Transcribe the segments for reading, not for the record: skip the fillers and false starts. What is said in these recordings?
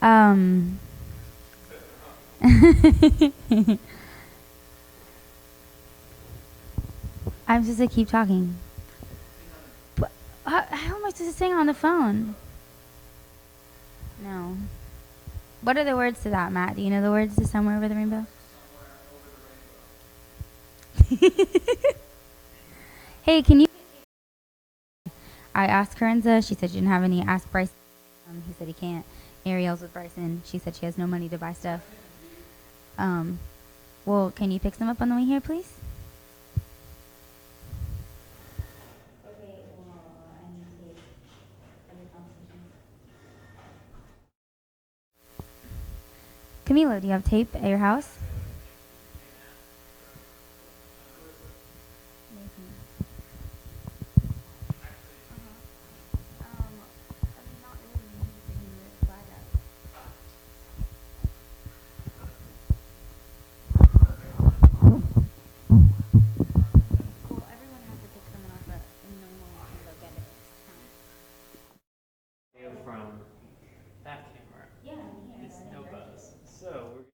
Um, I'm supposed to keep talking. But how am I supposed to sing on the phone? No. What are the words to that, Matt? Do you know the words to Somewhere Over the Rainbow? Hey, can you? I asked Karenza. She said she didn't have any. Asked Bryce. He said he can't. Ariel's with Bryson. She said she has no money to buy stuff. Um, well, can you pick some up on the way here, please? Okay, well, I need to take other conversations. Camilo, do you have tape at your house? From that camera. Yeah, it's no buzz. So we're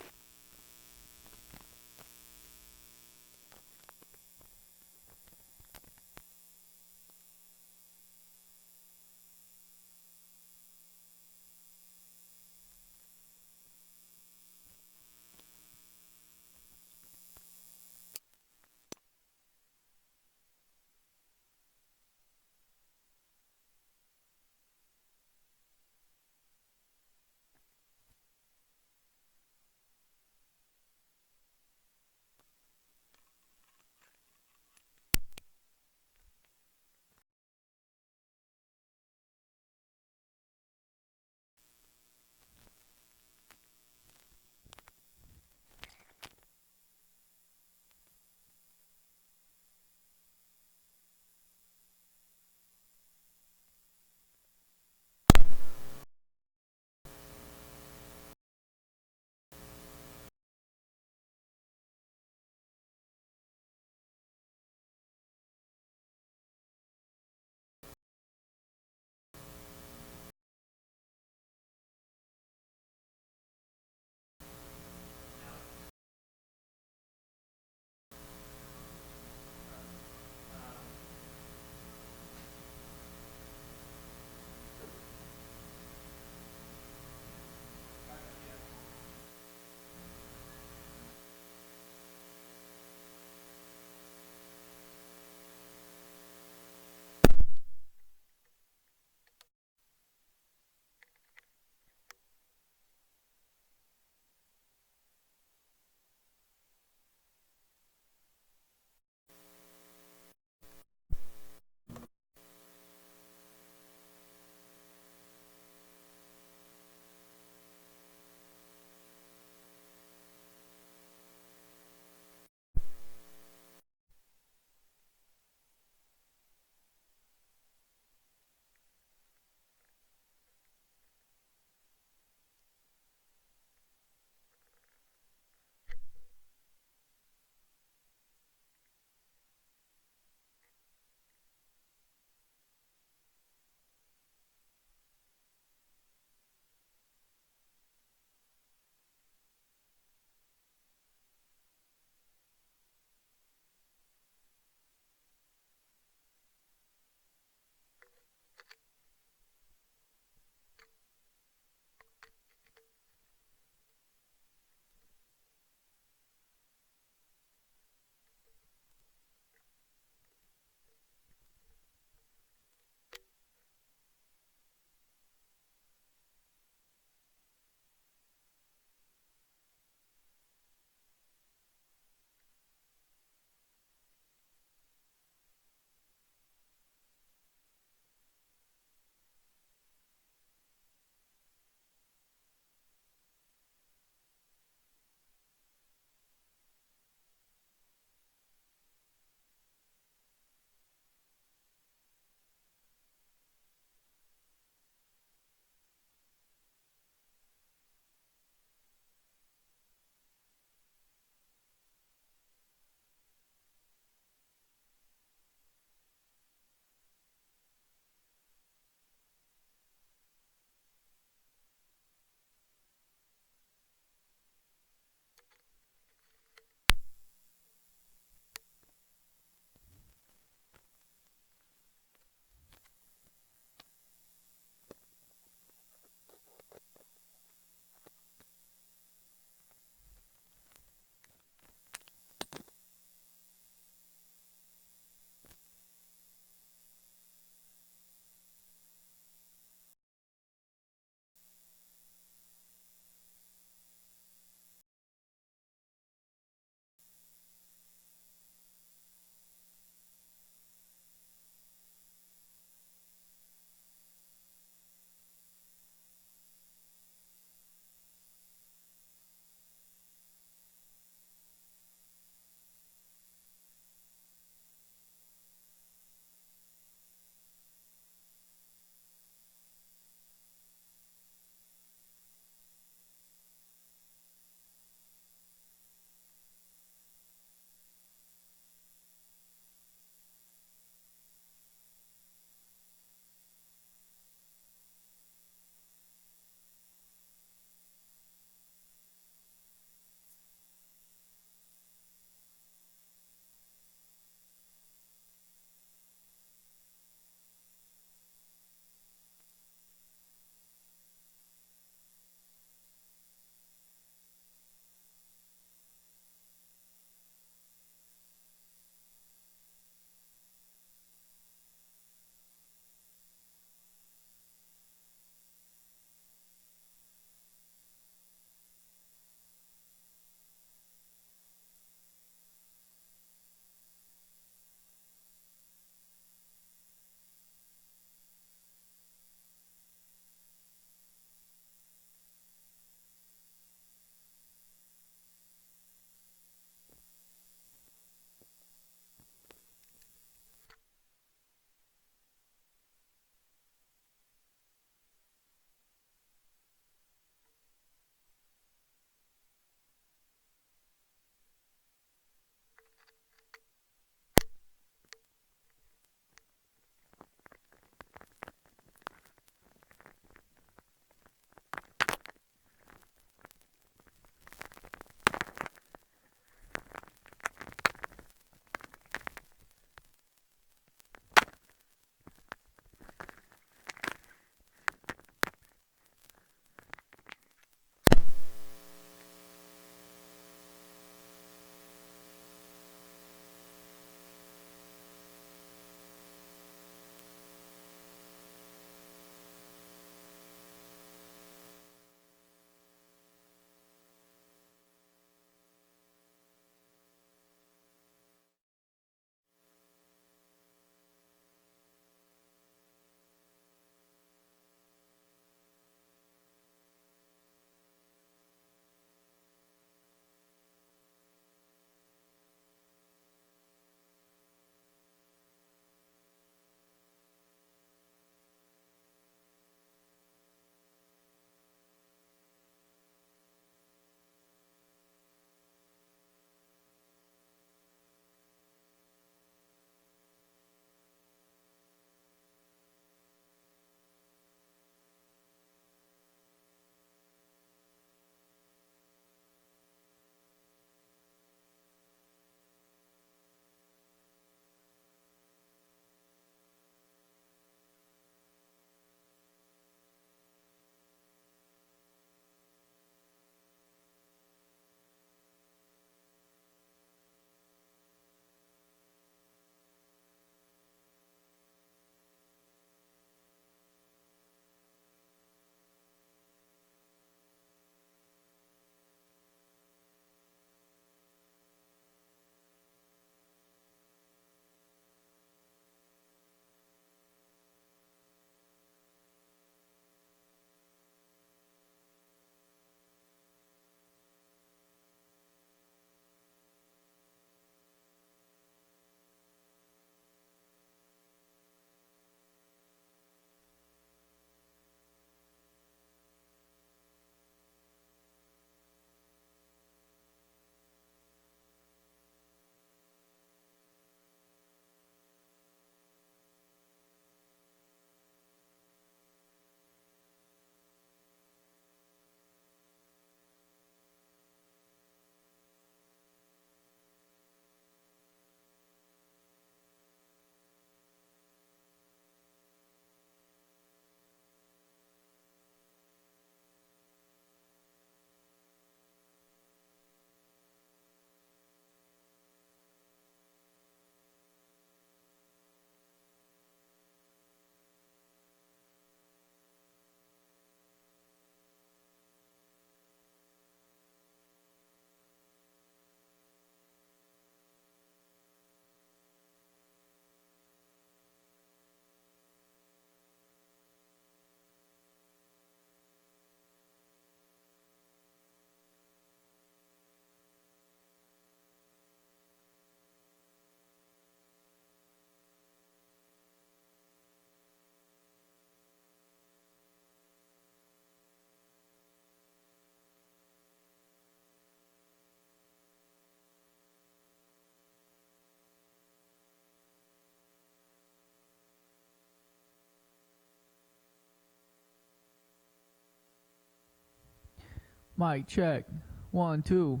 Mic check. 1, 2.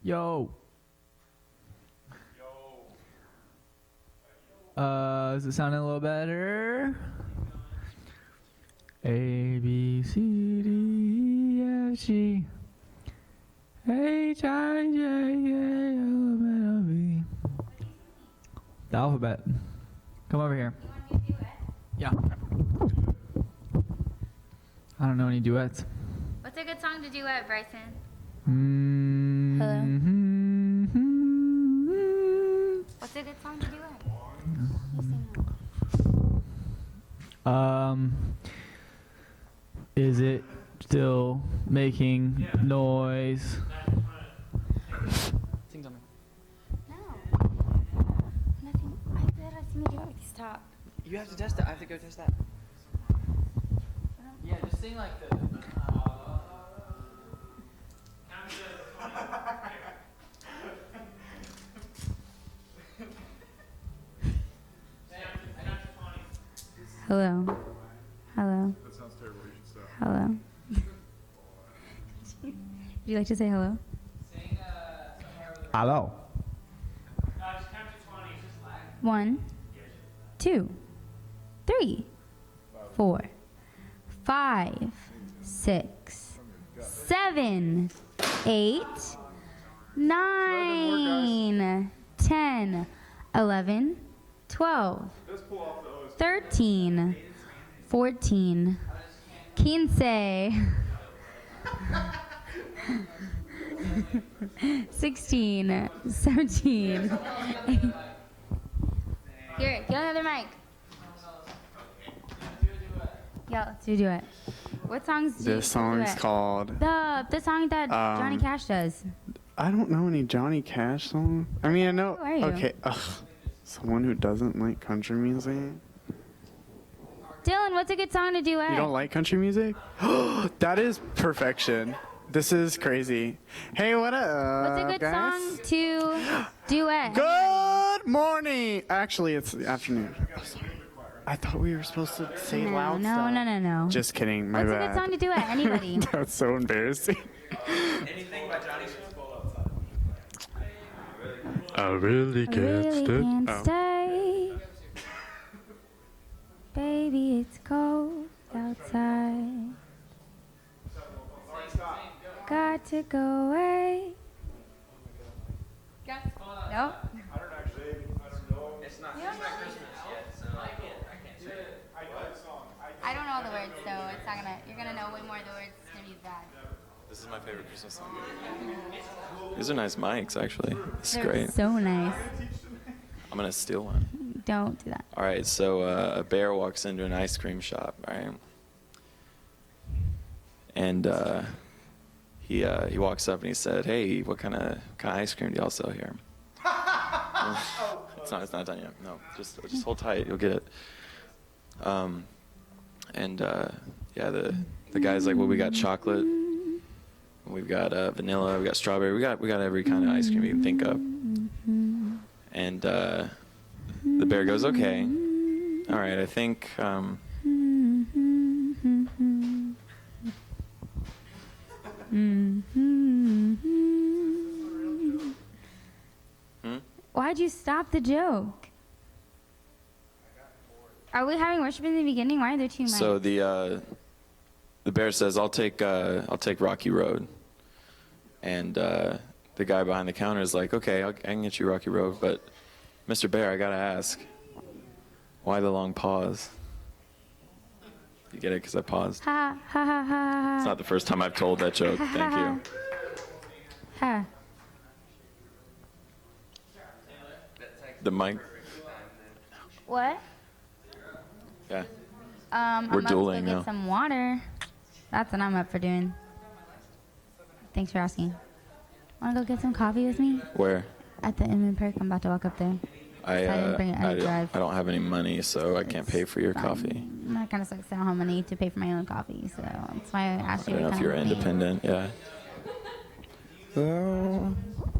Yo. Is it sounding a little better? A, B, C, D, E, F, G, H, I, J, K, L, M, N, O, P. The alphabet. Come over here. You want me to do it? Yeah. I don't know any duets. What's a good song to duet, Bryson? What's a good song to duet? Is it still making noise? Sing something. No. Nothing. I bet I've seen you do it. Stop. You have to test it. I have to go test that. Yeah, just sing like the. Hello. Hello. That sounds terrible. You should stop. Hello. Would you like to say hello? Hello. 1, 2, 3, 4, 5, 6, 7, 8, 9, 10, 11, 12, 13, 14, 15, 16, 17. Here, get another mic. Yeah, let's do it. What songs do you This song's duet? called. The song that Johnny Cash does. I don't know any Johnny Cash song. I mean, I know. Who are you? Okay, someone who doesn't like country music. Dylan, what's a good song to duet? You don't like country music? That is perfection. This is crazy. Hey, what up, What's a good guys? song to duet? Good morning. Actually, it's the afternoon. Oh, sorry. I thought we were supposed to say loud stuff. No. Just kidding. My What's bad. a good song to duet? Anybody? That's so embarrassing. Anything by Johnny Swift outside. I really I really can't Oh. stay. Baby, it's cold outside. Got to go away. Nope. It's not Christmas yet, so I can't say it. I don't know all the words, so it's not gonna. You're gonna know way more of the words. It's gonna be bad. This is my favorite Christmas song. These are nice mics, actually. This is They're great. so nice. I'm gonna steal one. Don't do that. All right, so a bear walks into an ice cream shop, right? And he walks up and he said, "Hey, what kind of ice cream do y'all sell here?" It's not done yet. No, just hold tight. You'll get it. Yeah, the guy's like, "Well, we got chocolate, we've got vanilla, we got strawberry, we got every kind of ice cream you can think of." And the bear goes, "Okay, all right, I think." Why'd you stop the joke? Are we having worship in the beginning? Why are there two mics? So the bear says, I'll take Rocky Road," and the guy behind the counter is like, "Okay, I can get you Rocky Road, but Mr. Bear, I gotta ask, why the long pause?" You get it? Because I paused. Ha ha ha ha. It's not the first time I've told that joke. Thank you. Ha. The mic. What? Yeah. I'm We're about to dueling go now. get some water. That's what I'm up for doing. Thanks for asking. Wanna go get some coffee with me? Where? At the Inman Park. I'm about to walk up there. I didn't bring it. I didn't drive. I don't have any money, so I can't pay for your Fine. coffee. That kind of sucks. I don't have money to pay for my own coffee, so that's why I asked I you don't to know if come you're with me. independent. Yeah.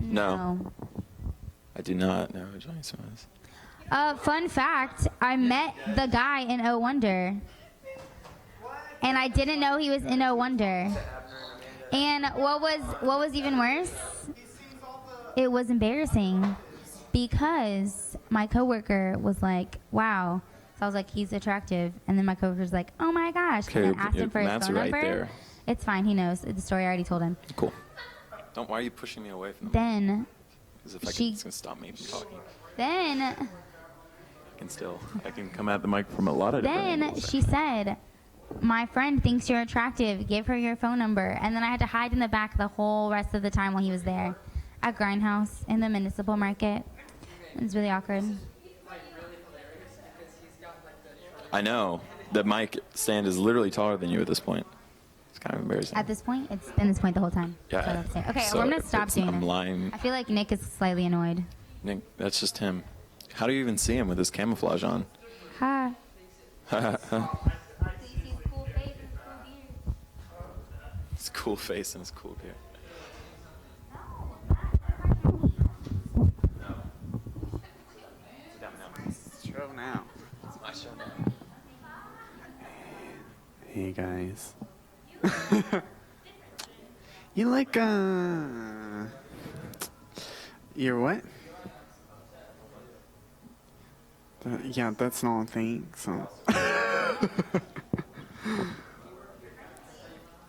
No, I do not know who Johnny Smith is. Fun fact, I met the guy in Oh Wonder. And I didn't know he was in Oh Wonder. And what was even worse? It was embarrassing because my coworker was like, "Wow." So I was like, "He's attractive," and then my coworker's like, "Oh my gosh!" Okay, and then asked him for his Matt's phone right number. there. It's fine. He knows the story. I already told him. Cool. Don't. Why are you pushing me away from the mic? Then Because if it's gonna stop me from talking. then I can come at the mic from a lot of different then angles. she said, "My friend thinks you're attractive. Give her your phone number." And then I had to hide in the back the whole rest of the time while he was there, at Grindhouse in the municipal market. It was really awkward. I know. The mic stand is literally taller than you at this point. It's kind of embarrassing. At this point, it's been this point the whole time. Yeah. That's what I have to say. Okay, So well, I'm gonna stop it's- doing I'm this. lying. I feel like Nick is slightly annoyed. Nick, that's just him. How do you even see him with his camouflage on? Ha. His cool face and his cool beard. Show now. It's my show now. Hey guys. You like you're what? Yeah, that's not a thing, so.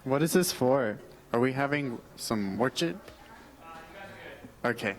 What is this for? Are we having some worship? Okay.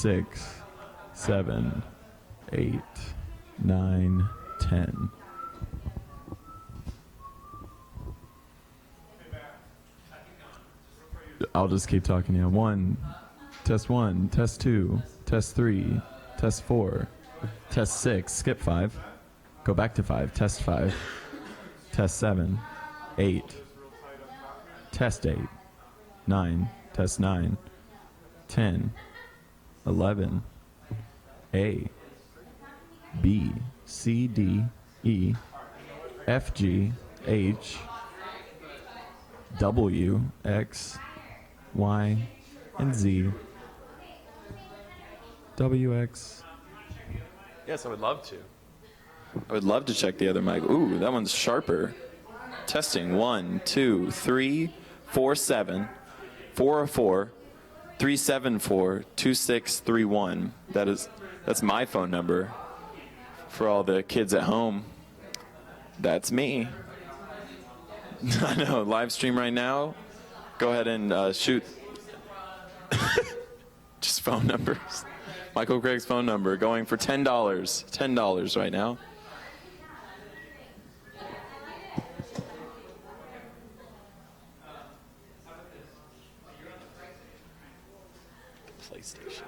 6, 7, 8, 9, 10. I'll just keep talking to you. 1, test 1, test 2, test 3, test 4, test 6, skip 5, go back to 5, test 5, test 7, 8, test 8, 9, test 9, 10, 11, A, B, C, D, E, F, G, H, W, X, Y, and Z. WX. Yes, I would love to. I would love to check the other mic. Ooh, that one's sharper. Testing 1, 2, 3, 4, 7, 404, 374, 2631. That's my phone number for all the kids at home. That's me. I know, live stream right now. Go ahead and shoot just phone numbers. Michael Craig's phone number going for $10. $10 right now. PlayStation.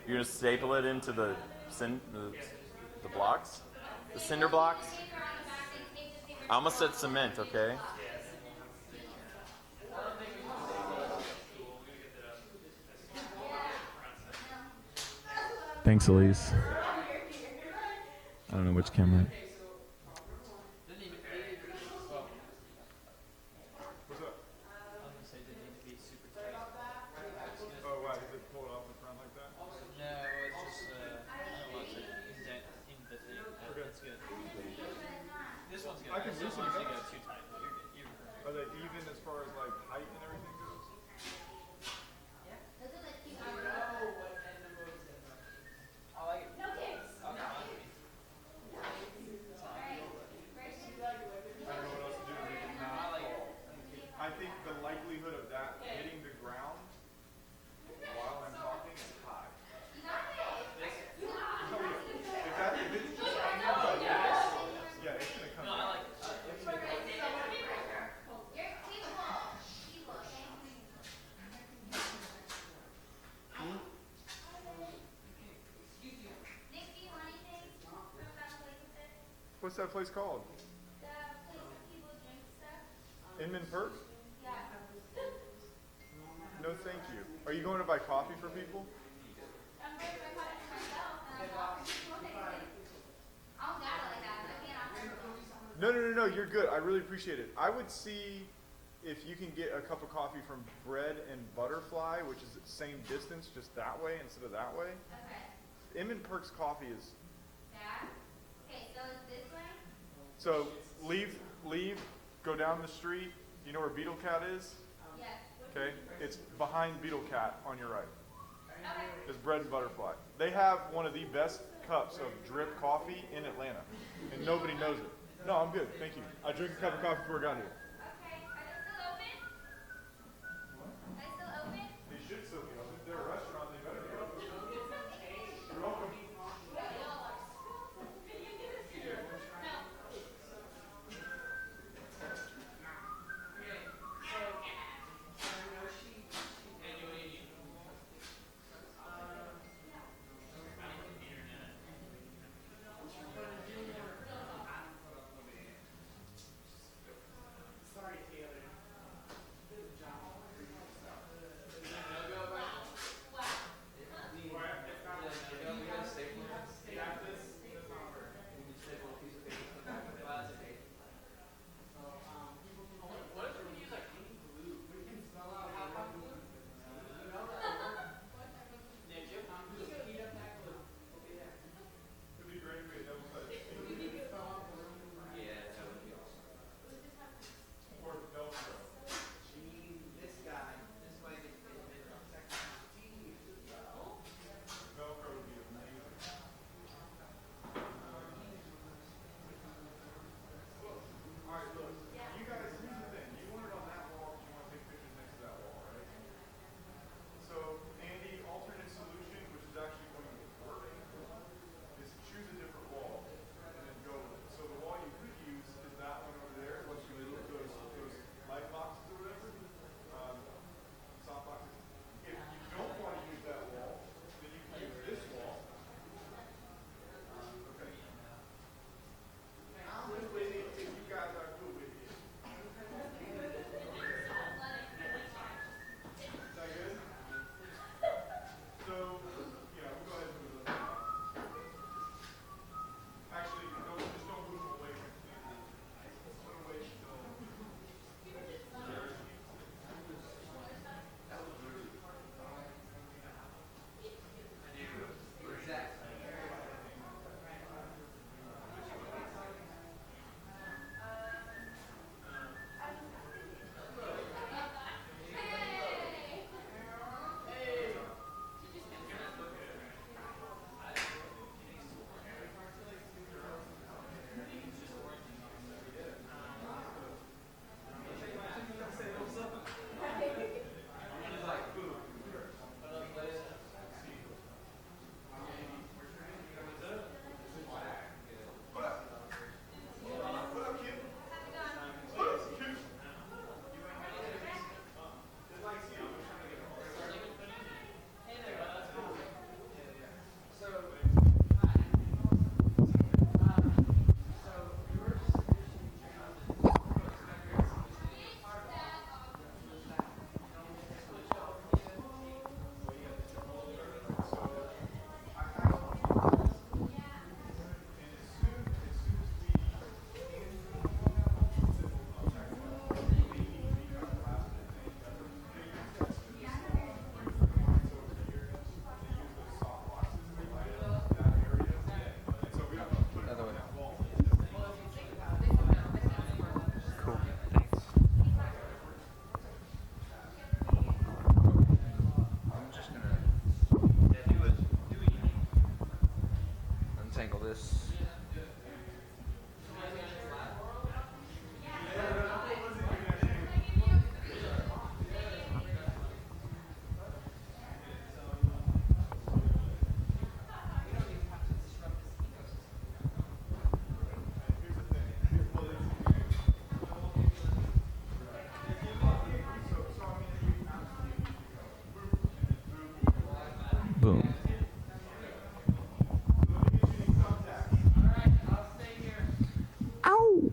You're gonna staple it into the blocks, the cinder blocks. I almost said cement. Okay. Thanks, Elise. I don't know which camera. What's that place called? The place where people drink stuff. Inman Perk? Yeah. No, thank you. Are you going to buy coffee for people? I'm going to buy coffee for myself, and I bought people next week. I don't got it like that, but I can't offer it. No, you're good. I really appreciate it. I would see if you can get a cup of coffee from Bread and Butterfly, which is the same distance, just that way instead of that way. Okay. Inman Perk's coffee is... That? Okay, so it's this way? So leave, go down the street. You know where Beetle Cat is? Yes. Okay, it's behind Beetle Cat on your right. Okay. It's Bread and Butterfly. They have one of the best cups of drip coffee in Atlanta, and nobody knows it. No, I'm good, thank you. I drank a cup of coffee before I got here. Okay, are they still open? Are they still open? They should still be open. If they're a restaurant, they better be open. You're welcome. Boom. Ow!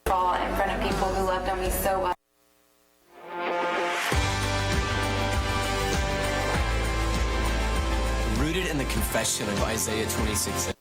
Fall in front of people who loved on me so well. Rooted in the confession of Isaiah 26.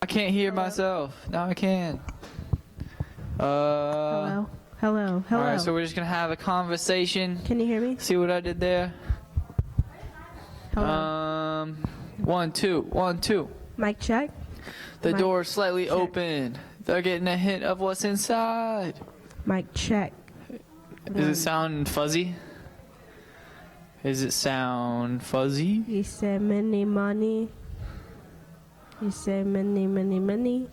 I can't hear myself. Now I can. Hello. Hello. Hello. All right, so we're just gonna have a conversation. Can you hear me? See what I did there? Hello. 1, 2, 1, 2. Mic check. The Mic door is slightly check. open. They're getting a hint of what's inside. Mic check. Does it sound fuzzy? Does it sound fuzzy? You say many money. You say many, many, many.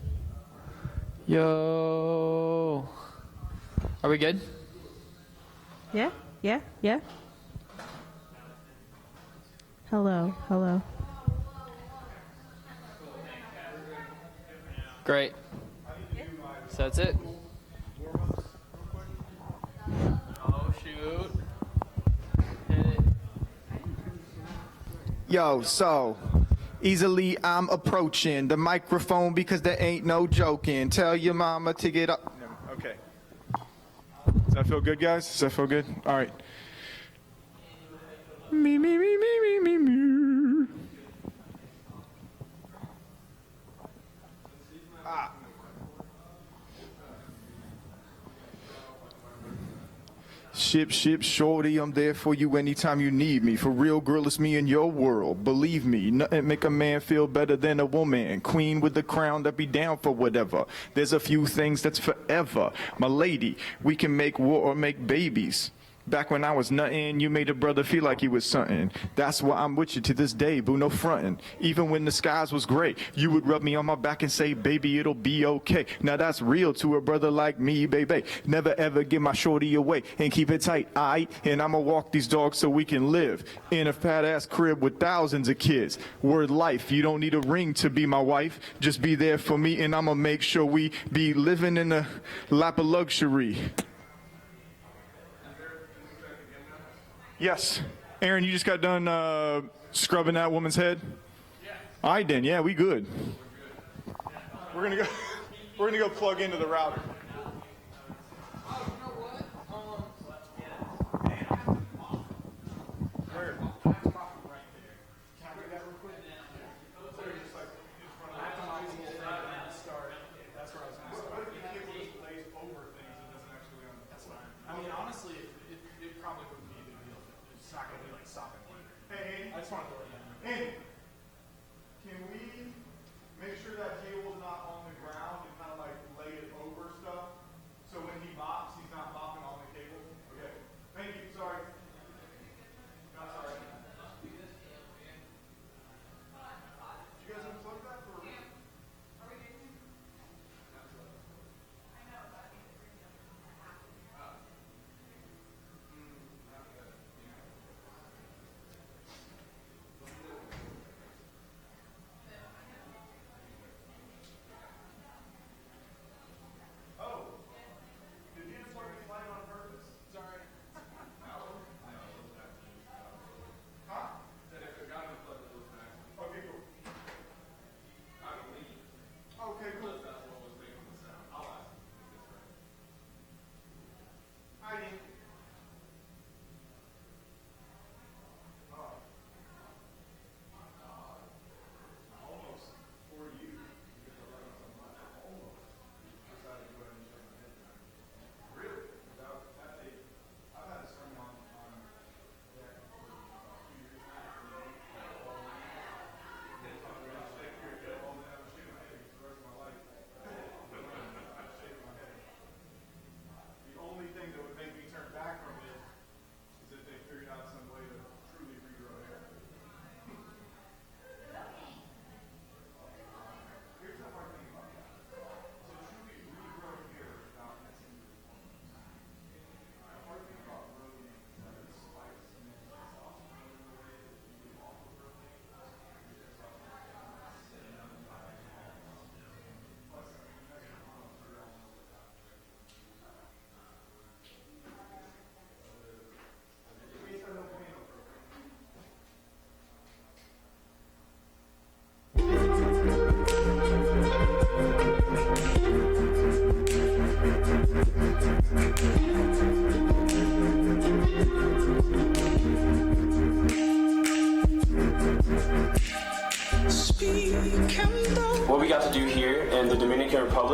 Yo. Are we good? Yeah? Yeah? Yeah? Hello. Hello. Great. So that's it. Oh shoot. Hit it. Yo, so easily I'm approaching the microphone because there ain't no joking. Tell your mama to get up. Okay. Does that feel good, guys? Does that feel good? All right. Me, me, me, me, me, me, me. Ah. Ship, shorty, I'm there for you anytime you need me. For real, girl, it's me in your world. Believe me, nothing make a man feel better than a woman. Queen with the crown that be down for whatever. There's a few things that's forever. My lady, we can make war or make babies. Back when I was nothing, you made a brother feel like he was something. That's why I'm with you to this day, boo, no frontin'. Even when the skies was gray, you would rub me on my back and say, baby, it'll be okay. Now that's real to a brother like me, baby. Never ever give my shorty away and keep it tight, aight? And I'ma walk these dogs so we can live in a fat ass crib with thousands of kids. Word life, you don't need a ring to be my wife. Just be there for me and I'ma make sure we be living in a lap of luxury. Yes. Aaron, you just got done scrubbing that woman's head? Yeah. All right then, yeah, we good. We're gonna go plug into the router. Andy, can we make sure that cable is not on the ground and kind of like lay it over stuff? So when he mops, he's not mopping on the cable? Okay. Thank you. Sorry. No, sorry. Did you guys unplug that for?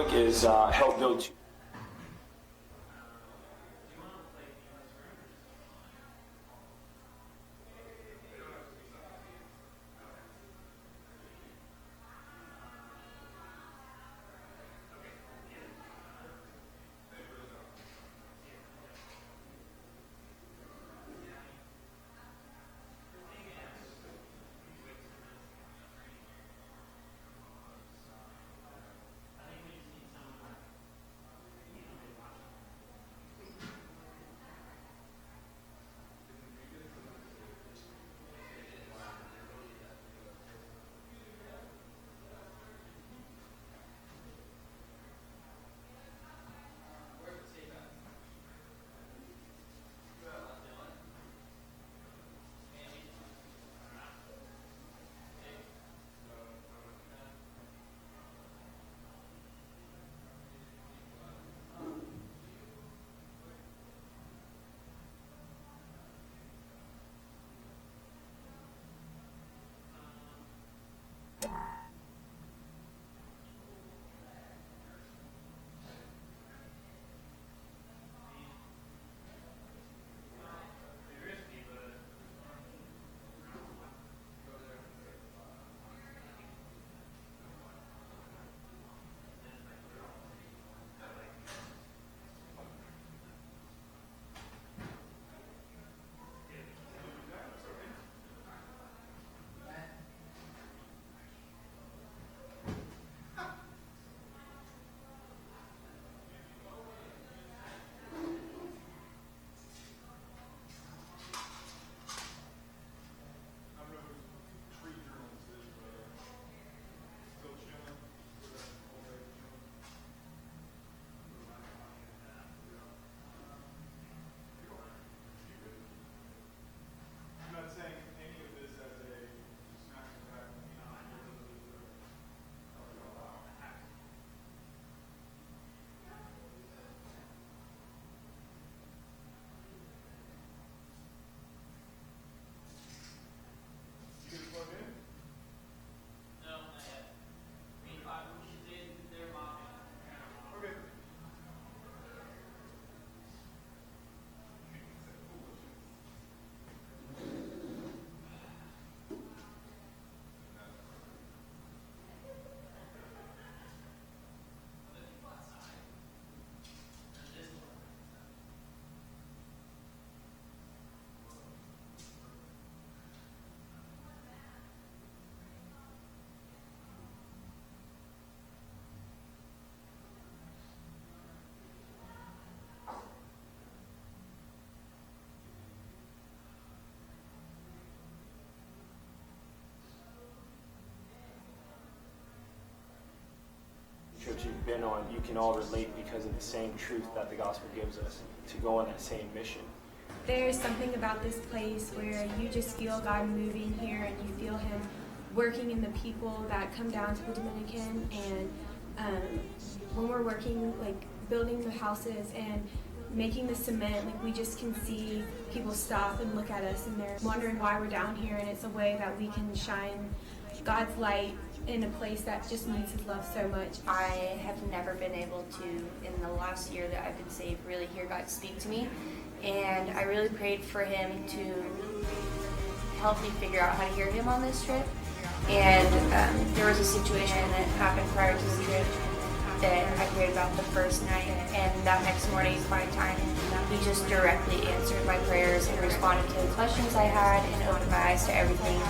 book is help build. Church you've been on, you can all relate because of the same truth that the gospel gives us, to go on that same mission. There's something about this place where you just feel God moving here, and you feel Him working in the people that come down to the Dominican. And when we're working, like building the houses and making the cement, like we just can see people stop and look at us, and they're wondering why we're down here. And it's a way that we can shine God's light in a place that just needs His love so much. I have never been able to, in the last year that I've been saved, really hear God speak to me. And I really prayed for Him to help me figure out how to hear Him on this trip. And there was a situation that happened prior to the trip that I prayed about the first night. And that next morning, by time, He just directly answered my prayers and responded to the questions I had and opened my eyes to everything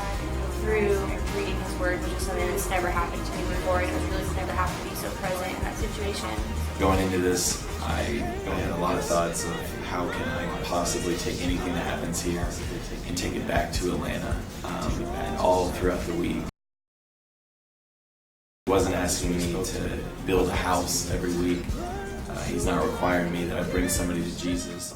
through reading His Word, which is something that's never happened to me before, and it was really never happened to be so present in that situation. Going into this, I had a lot of thoughts of how can I possibly take anything that happens here and take it back to Atlanta, and all throughout the week. He wasn't asking me to build a house every week. He's not requiring me that I bring somebody to Jesus.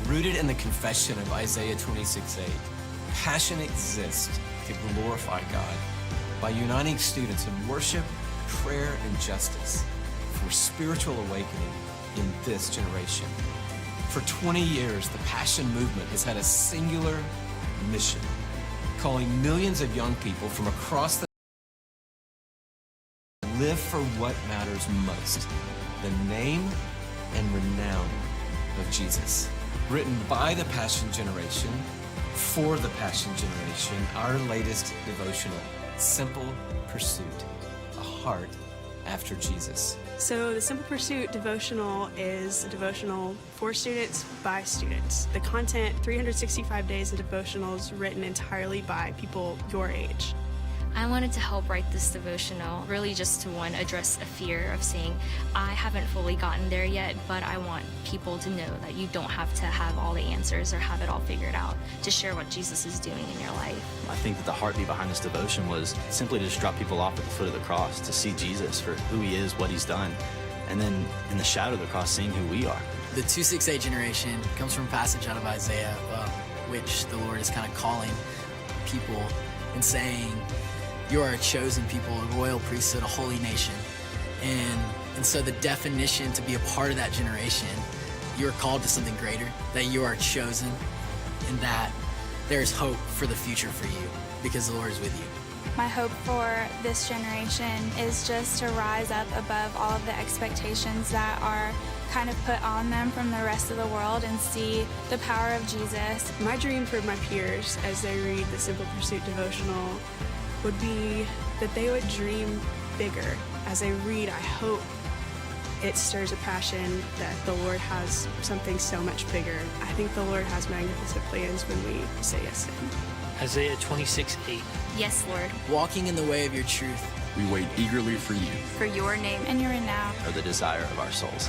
Rooted in the confession of Isaiah 26:8, passion exists to glorify God by uniting students in worship, prayer, and justice for spiritual awakening in this generation. For 20 years, the Passion Movement has had a singular mission, calling millions of young people from across the live for what matters most, the name and renown of Jesus. Written by the Passion Generation, for the Passion Generation, our latest devotional, Simple Pursuit, a heart after Jesus. So the Simple Pursuit devotional is a devotional for students, by students. The content, 365 days of devotionals written entirely by people your age. I wanted to help write this devotional, really just to, one, address a fear of saying, I haven't fully gotten there yet, but I want people to know that you don't have to have all the answers or have it all figured out to share what Jesus is doing in your life. I think that the heartbeat behind this devotion was simply to just drop people off at the foot of the cross, to see Jesus for who he is, what he's done, and then in the shadow of the cross, seeing who we are. The 268 generation comes from a passage out of Isaiah, which the Lord is kind of calling people and saying, you are a chosen people, a royal priesthood, a holy nation. And so the definition to be a part of that generation, you're called to something greater, that you are chosen, and that there's hope for the future for you because the Lord is with you. My hope for this generation is just to rise up above all of the expectations that are kind of put on them from the rest of the world and see the power of Jesus. My dream for my peers as they read the Simple Pursuit devotional would be that they would dream bigger. As they read, I hope it stirs a passion that the Lord has something so much bigger. I think the Lord has magnificent plans when we say yes to him. Isaiah 26:8. Yes, Lord. Walking in the way of your truth. We wait eagerly for you. For your name and your renown. Are the desire of our souls.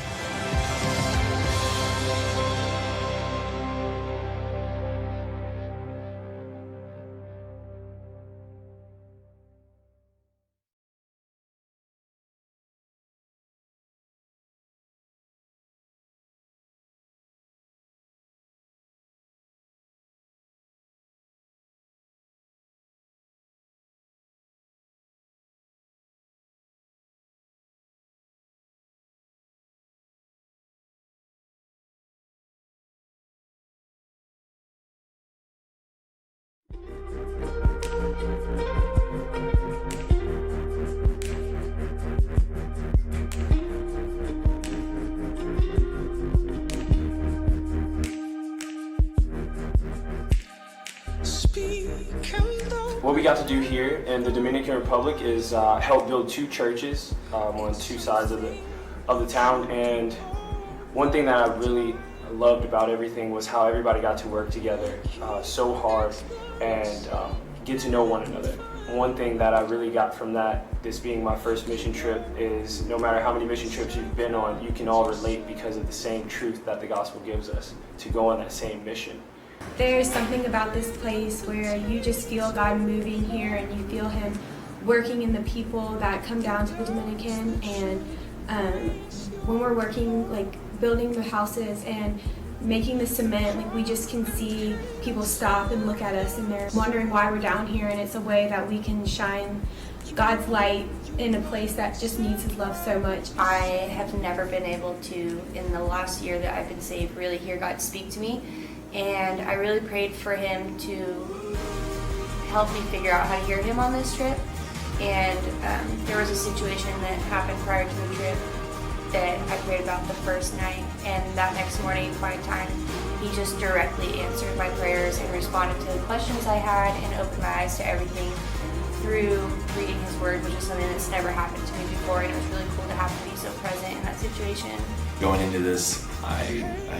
we got to do here in the Dominican Republic is help build 2 churches on 2 sides of the town. And one thing that I really loved about everything was how everybody got to work together so hard and get to know one another. One thing that I really got from that, this being my first mission trip, is no matter how many mission trips you've been on, you can all relate because of the same truth that the gospel gives us to go on that same mission. There's something about this place where you just feel God moving here and you feel Him working in the people that come down to the Dominican. And when we're working, like building the houses and making the cement, like we just can see people stop and look at us and they're wondering why we're down here, and it's a way that we can shine God's light in a place that just needs His love so much. I have never been able to, in the last year that I've been saved, really hear God speak to me, and I really prayed for Him to help me figure out how to hear Him on this trip. And there was a situation that happened prior to the trip that I prayed about the first night, and that next morning, quiet time, He just directly answered my prayers and responded to the questions I had and opened my eyes to everything through reading His Word, which is something that's never happened to me before, and it was really cool to have Him be so present in that situation. Going into this, I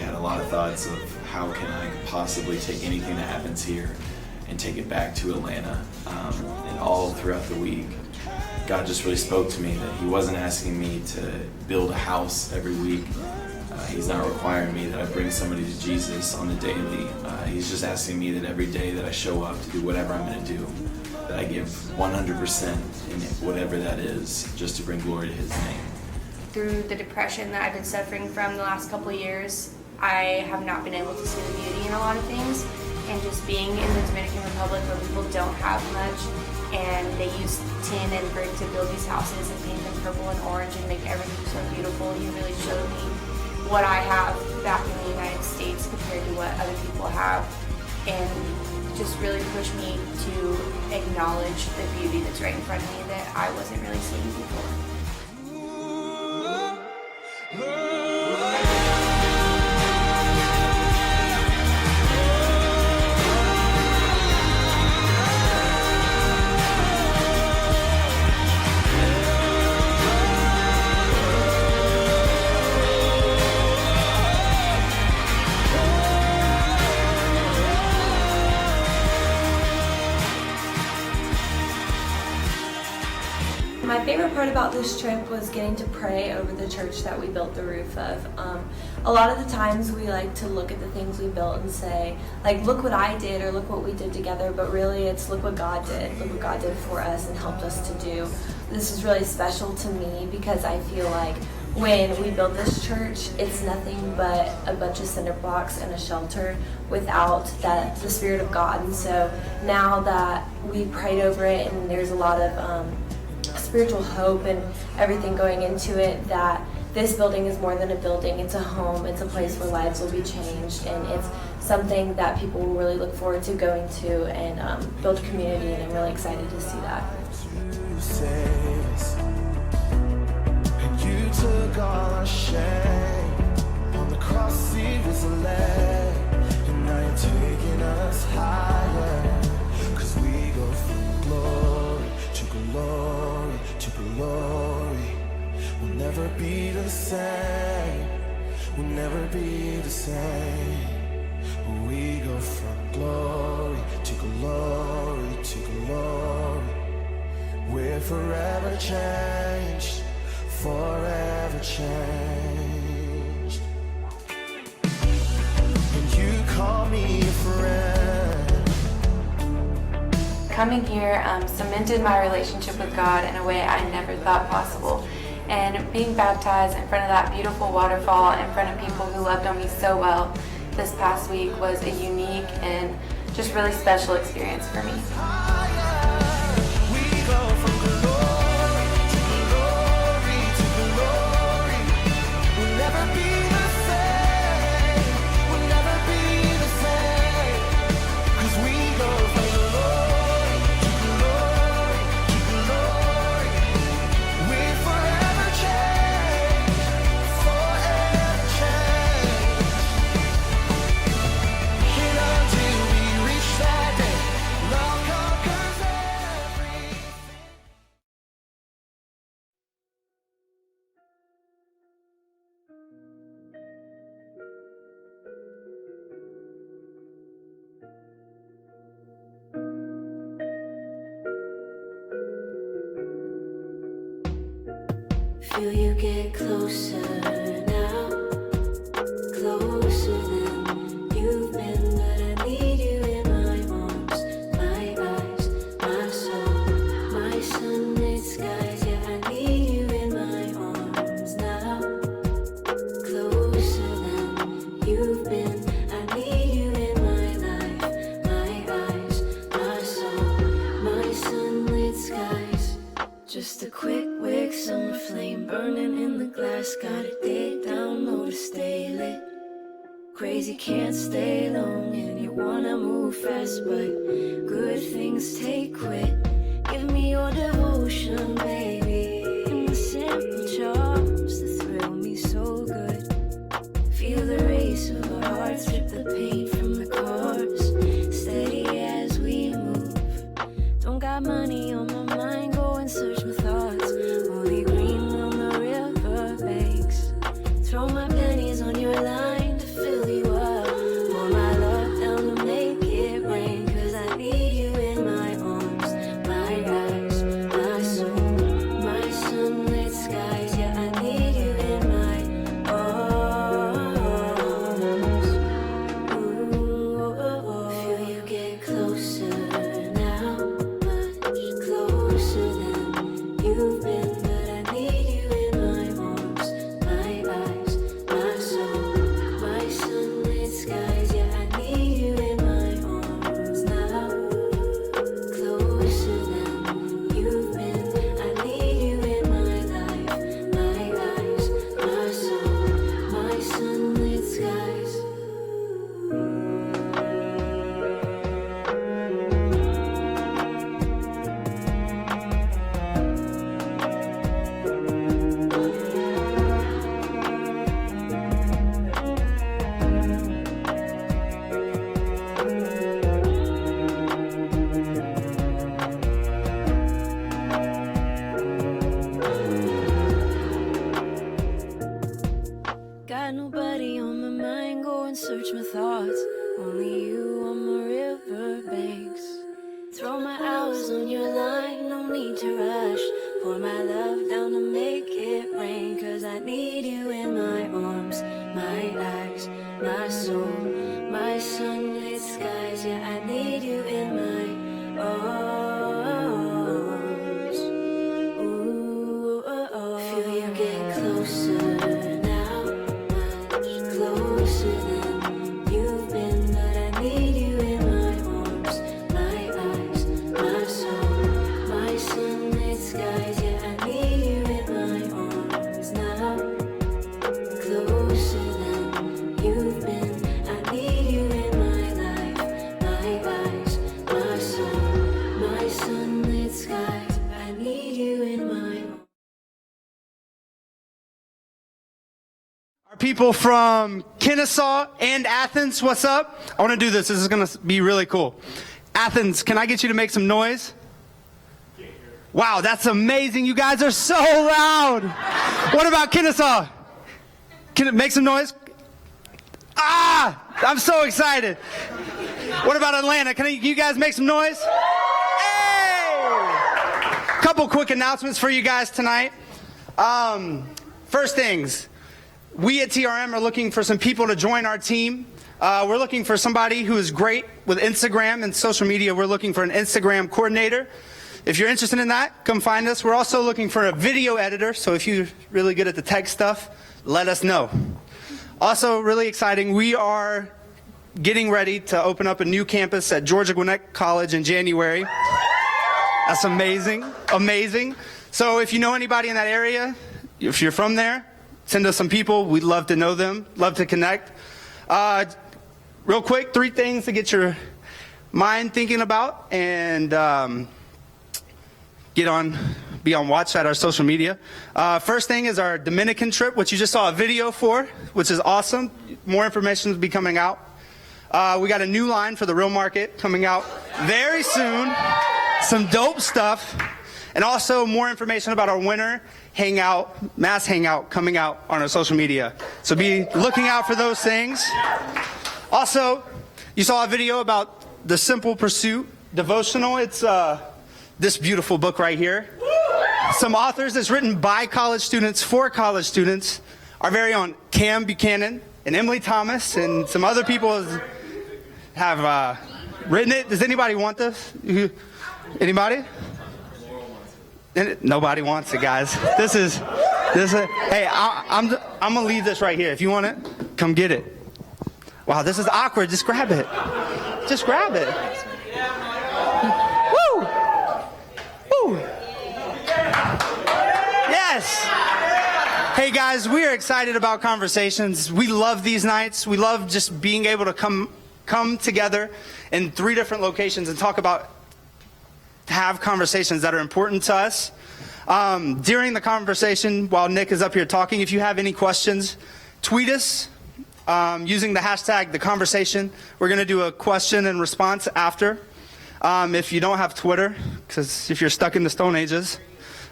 had a lot of thoughts of how can I possibly take anything that happens here and take it back to Atlanta. And all throughout the week, God just really spoke to me that He wasn't asking me to build a house every week. He's not requiring me that I bring somebody to Jesus on the daily. He's just asking me that every day that I show up to do whatever I'm going to do, that I give 100% in whatever that is, just to bring glory to His name. Through the depression that I've been suffering from the last couple of years, I have not been able to see the beauty in a lot of things. And just being in the Dominican Republic where people don't have much, and they use tin and brick to build these houses and paint them purple and orange and make everything so beautiful, He really showed me what I have back in the United States compared to what other people have, and just really pushed me to acknowledge the beauty that's right in front of me that I wasn't really seeing before. My favorite part about this trip was getting to pray over the church that we built the roof of. A lot of the times we like to look at the things we built and say, like, look what I did or look what we did together, but really it's look what God did. Look what God did for us and helped us to do. This is really special to me because I feel like when we built this church, it's nothing but a bunch of cinder blocks and a shelter without the Spirit of God. And so now that we prayed over it and there's a lot of spiritual hope and everything going into it, that this building is more than a building. It's a home. It's a place where lives will be changed, and it's something that people will really look forward to going to and build community, and I'm really excited to see that. And you took all our shame on the cross, He was led, and now You're taking us higher, 'cause we go from glory to glory to glory. We'll never be the same. We'll never be the same. We go from glory to glory to glory. We're forever changed, forever changed. And You call me a friend. Coming here cemented my relationship with God in a way I never thought possible. And being baptized in front of that beautiful waterfall, in front of people who loved on me so well this past week, was a unique and just really special experience for me. Love conquers Feel you get closer now, closer than you've been, but I need you in my arms, my eyes, my soul, my sunlit skies. Yeah, I need you in my arms now, closer than you've been. I need you in my life, my eyes, my soul, my sunlit skies. Just a quick wick, summer flame burning in the glass. Got it day down low to stay lit. Crazy, can't stay long, and you wanna move fast, but good things take quit. Give me your devotion, baby, and the simple charms that thrill me so good. Feel the race of our hearts, strip the paint from the cars, steady as we move. Don't got money on my mind, go and search my thoughts. Only green on the river banks. Throw my pennies on your line to fill you up. Pour my love down to make it rain. 'Cause I need you in my arms, my eyes, my soul, my sunlit skies. Yeah, I need you in my arms. Ooh, feel you get closer now, much closer than you've been, but I need you in my arms, my eyes, my soul, my sunlit skies. Yeah, I need you in my arms now, closer than you've been. I need you in my life, my eyes, my soul, my sunlit skies. Got nobody on my mind, go and search my thoughts. Only you on my river banks. Throw my hours on your line, no need to rush. Pour my love down to make it rain. 'Cause I need you in my arms, my eyes, my soul, my sunlit skies. Yeah, I need you in my arms. Ooh, feel you get closer now, much closer than you've been, but I need you in my arms, my eyes, my soul, my sunlit skies. Yeah, I need you in my arms now, closer than you've been. I need you in my life, my eyes, my soul, my sunlit skies. I need you in my People from Kennesaw and Athens, what's up? I want to do this. This is going to be really cool. Athens, can I get you to make some noise? Wow, that's amazing. You guys are so loud. What about Kennesaw? Can it make some noise? Ah, I'm so excited. What about Atlanta? Can you guys make some noise? Hey! Couple quick announcements for you guys tonight. First things. We at TRM are looking for some people to join our team. We're looking for somebody who is great with Instagram and social media. We're looking for an Instagram coordinator. If you're interested in that, come find us. We're also looking for a video editor, so if you're really good at the tech stuff, let us know. Also, really exciting, we are getting ready to open up a new campus at Georgia Gwinnett College in January. That's amazing, amazing. So if you know anybody in that area, if you're from there, send us some people. We'd love to know them, love to connect. Real quick, 3 things to get your mind thinking about and be on watch at our social media. First thing is our Dominican trip, which you just saw a video for, which is awesome. More information will be coming out. We got a new line for the Real Market coming out very soon. Some dope stuff. And also more information about our winter hangout, mass hangout coming out on our social media. So be looking out for those things. Also, you saw a video about the Simple Pursuit devotional. It's this beautiful book right here. some authors that's written by college students for college students. Our very own Cam Buchanan and Emily Thomas and some other people have written it. Does anybody want this? Anybody? Nobody wants it, guys. This is. Hey, I'm gonna leave this right here. If you want it, come get it. Wow, this is awkward. Just grab it. Just grab it. Woo! Woo! Yes. Hey guys, we are excited about conversations. We love these nights. We love just being able to come together in 3 different locations and have conversations that are important to us. During the conversation, while Nick is up here talking, if you have any questions, tweet us using the hashtag #TheConversation. We're going to do a question and response after. If you don't have Twitter, because if you're stuck in the Stone Ages,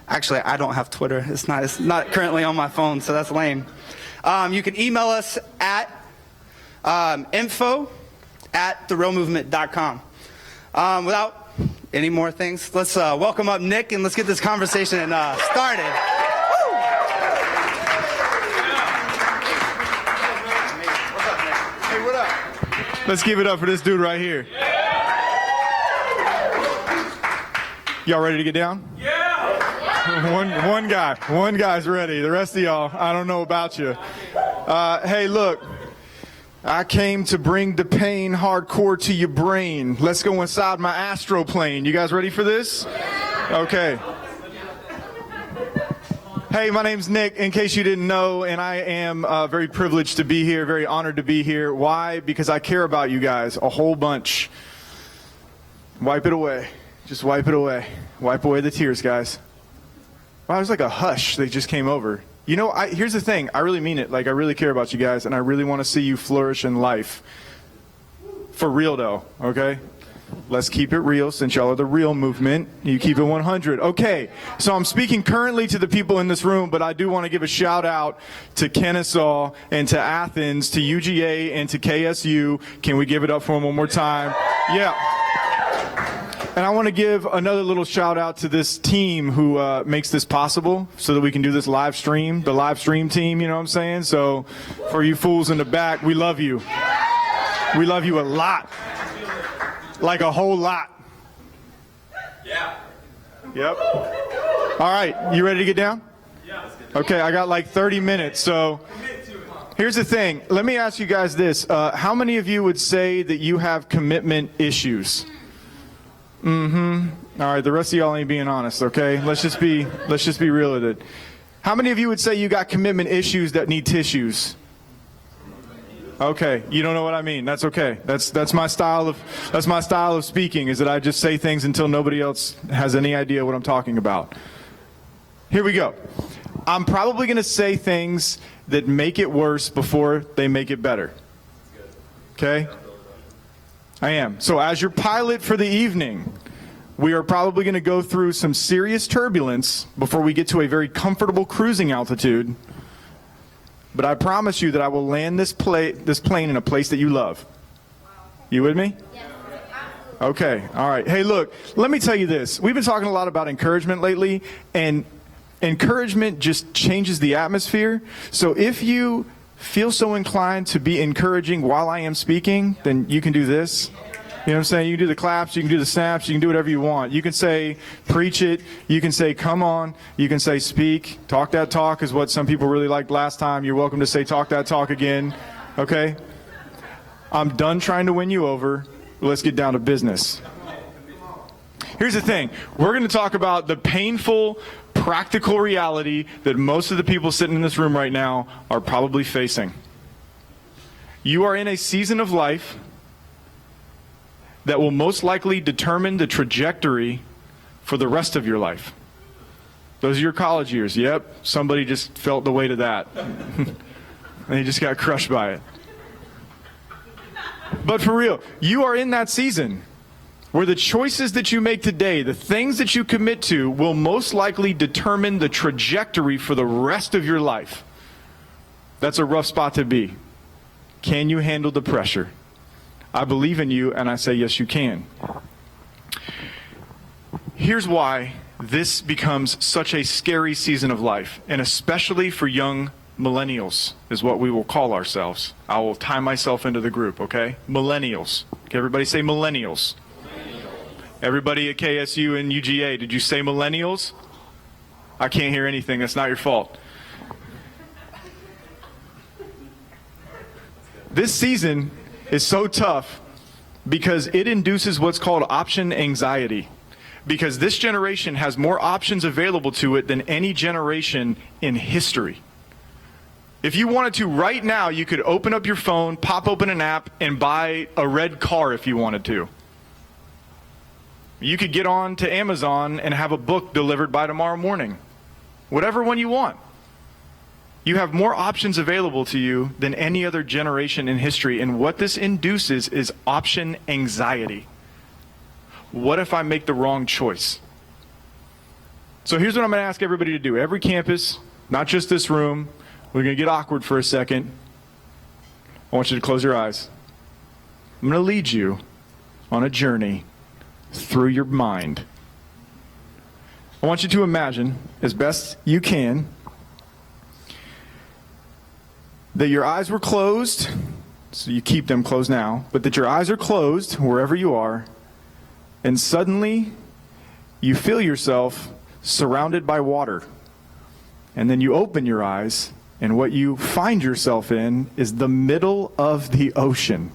actually I don't have Twitter. It's not currently on my phone, so that's lame. You can email us at info@therealmovement.com. Without any more things, let's welcome up Nick and let's get this conversation started. Hey, what up? Let's give it up for this dude right here. Y'all ready to get down? Yeah! One guy's ready. The rest of y'all, I don't know about you. Hey, look. I came to bring the pain hardcore to your brain. Let's go inside my astro plane. You guys ready for this? Okay. Hey, my name's Nick, in case you didn't know, and I am very privileged to be here, very honored to be here. Why? Because I care about you guys a whole bunch. Wipe it away. Just wipe it away. Wipe away the tears, guys. Wow, there's like a hush. They just came over. You know, here's the thing. I really mean it. Like, I really care about you guys, and I really want to see you flourish in life. For real, though, okay? Let's keep it real, since y'all are the real movement. You keep it 100. Okay, so I'm speaking currently to the people in this room, but I do want to give a shout out to Kennesaw and to Athens, to UGA and to KSU. Can we give it up for them one more time? Yeah. And I want to give another little shout out to this team who makes this possible so that we can do this live stream, the live stream team, you know what I'm saying? So for you fools in the back, we love you. We love you a lot. Like a whole lot. Yeah. Yep. All right, you ready to get down? Yeah. Okay, I got like 30 minutes, so here's the thing. Let me ask you guys this. How many of you would say that you have commitment issues? Mm-hmm. All right, the rest of y'all ain't being honest, okay? Let's just be real with it. How many of you would say you got commitment issues that need tissues? Okay, you don't know what I mean. That's okay. That's my style of speaking, is that I just say things until nobody else has any idea what I'm talking about. Here we go. I'm probably going to say things that make it worse before they make it better. Okay? I am. So as your pilot for the evening, we are probably going to go through some serious turbulence before we get to a very comfortable cruising altitude. But I promise you that I will land this plane in a place that you love. You with me? Okay. All right. Hey, look, let me tell you this. We've been talking a lot about encouragement lately, and encouragement just changes the atmosphere. So if you feel so inclined to be encouraging while I am speaking, then you can do this. You know what I'm saying? You can do the claps, you can do the snaps, you can do whatever you want. You can say, preach it. You can say, come on. You can say, speak. Talk that talk is what some people really liked last time. You're welcome to say, talk that talk again. Okay? I'm done trying to win you over. Let's get down to business. Here's the thing. We're going to talk about the painful, practical reality that most of the people sitting in this room right now are probably facing. You are in a season of life that will most likely determine the trajectory for the rest of your life. Those are your college years. Yep, somebody just felt the weight of that. And he just got crushed by it. But for real, you are in that season where the choices that you make today, the things that you commit to, will most likely determine the trajectory for the rest of your life. That's a rough spot to be. Can you handle the pressure? I believe in you, and I say yes, you can. Here's why this becomes such a scary season of life, and especially for young millennials is what we will call ourselves. I will tie myself into the group, okay? Millennials. Okay, everybody say millennials. Everybody at KSU and UGA, did you say millennials? I can't hear anything. That's not your fault. This season is so tough because it induces what's called option anxiety. Because this generation has more options available to it than any generation in history. If you wanted to right now, you could open up your phone, pop open an app, and buy a red car if you wanted to. You could get on to Amazon and have a book delivered by tomorrow morning. Whatever one you want. You have more options available to you than any other generation in history, and what this induces is option anxiety. What if I make the wrong choice? So here's what I'm going to ask everybody to do. Every campus, not just this room, we're going to get awkward for a second. I want you to close your eyes. I'm going to lead you on a journey through your mind. I want you to imagine, as best you can, that your eyes were closed, so you keep them closed now, but that your eyes are closed wherever you are, and suddenly you feel yourself surrounded by water. And then you open your eyes, and what you find yourself in is the middle of the ocean.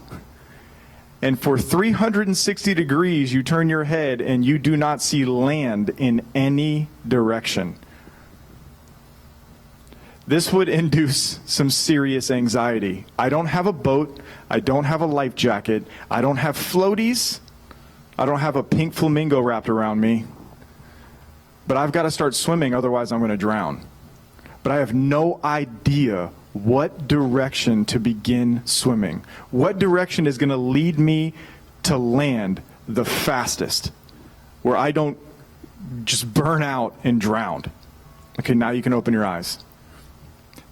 And for 360 degrees, you turn your head and you do not see land in any direction. This would induce some serious anxiety. I don't have a boat. I don't have a life jacket. I don't have floaties. I don't have a pink flamingo wrapped around me. But I've got to start swimming, otherwise I'm going to drown. But I have no idea what direction to begin swimming. What direction is going to lead me to land the fastest, where I don't just burn out and drown. Okay, now you can open your eyes.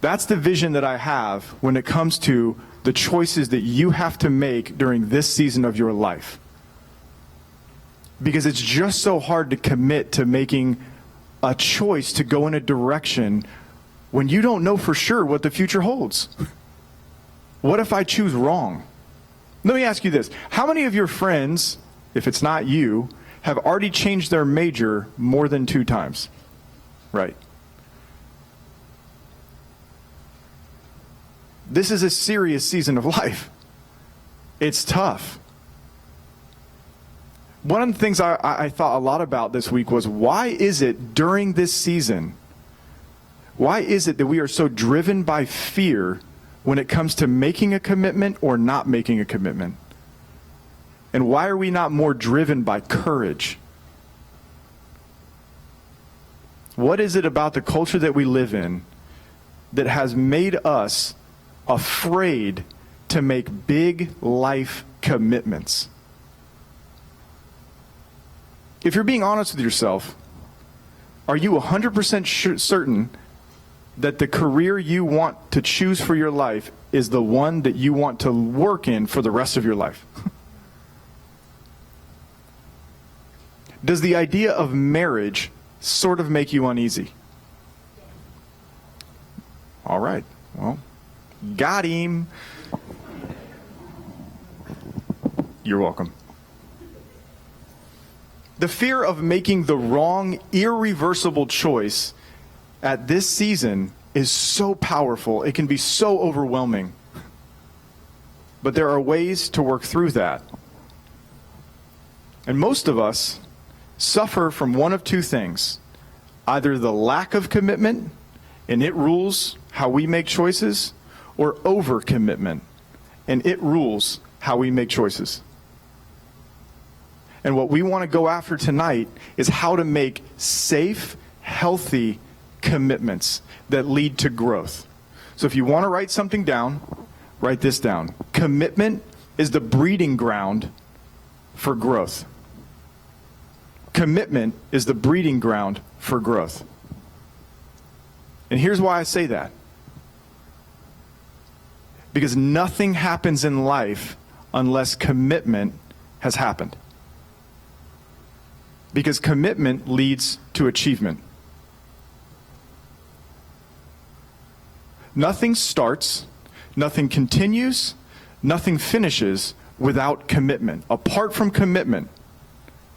That's the vision that I have when it comes to the choices that you have to make during this season of your life. Because it's just so hard to commit to making a choice to go in a direction when you don't know for sure what the future holds. What if I choose wrong? Let me ask you this. How many of your friends, if it's not you, have already changed their major more than 2 times? Right. This is a serious season of life. It's tough. One of the things I thought a lot about this week was, why is it during this season, why is it that we are so driven by fear when it comes to making a commitment or not making a commitment? And why are we not more driven by courage? What is it about the culture that we live in that has made us afraid to make big life commitments? If you're being honest with yourself, are you 100% certain that the career you want to choose for your life is the one that you want to work in for the rest of your life? Does the idea of marriage sort of make you uneasy? All right, well, got him. You're welcome. The fear of making the wrong, irreversible choice at this season is so powerful. It can be so overwhelming. But there are ways to work through that. And most of us suffer from one of 2 things. Either the lack of commitment, and it rules how we make choices, or overcommitment, and it rules how we make choices. And what we want to go after tonight is how to make safe, healthy commitments that lead to growth. So if you want to write something down, write this down. Commitment is the breeding ground for growth. Commitment is the breeding ground for growth. And here's why I say that. Because nothing happens in life unless commitment has happened. Because commitment leads to achievement. Nothing starts, nothing continues, nothing finishes without commitment. Apart from commitment,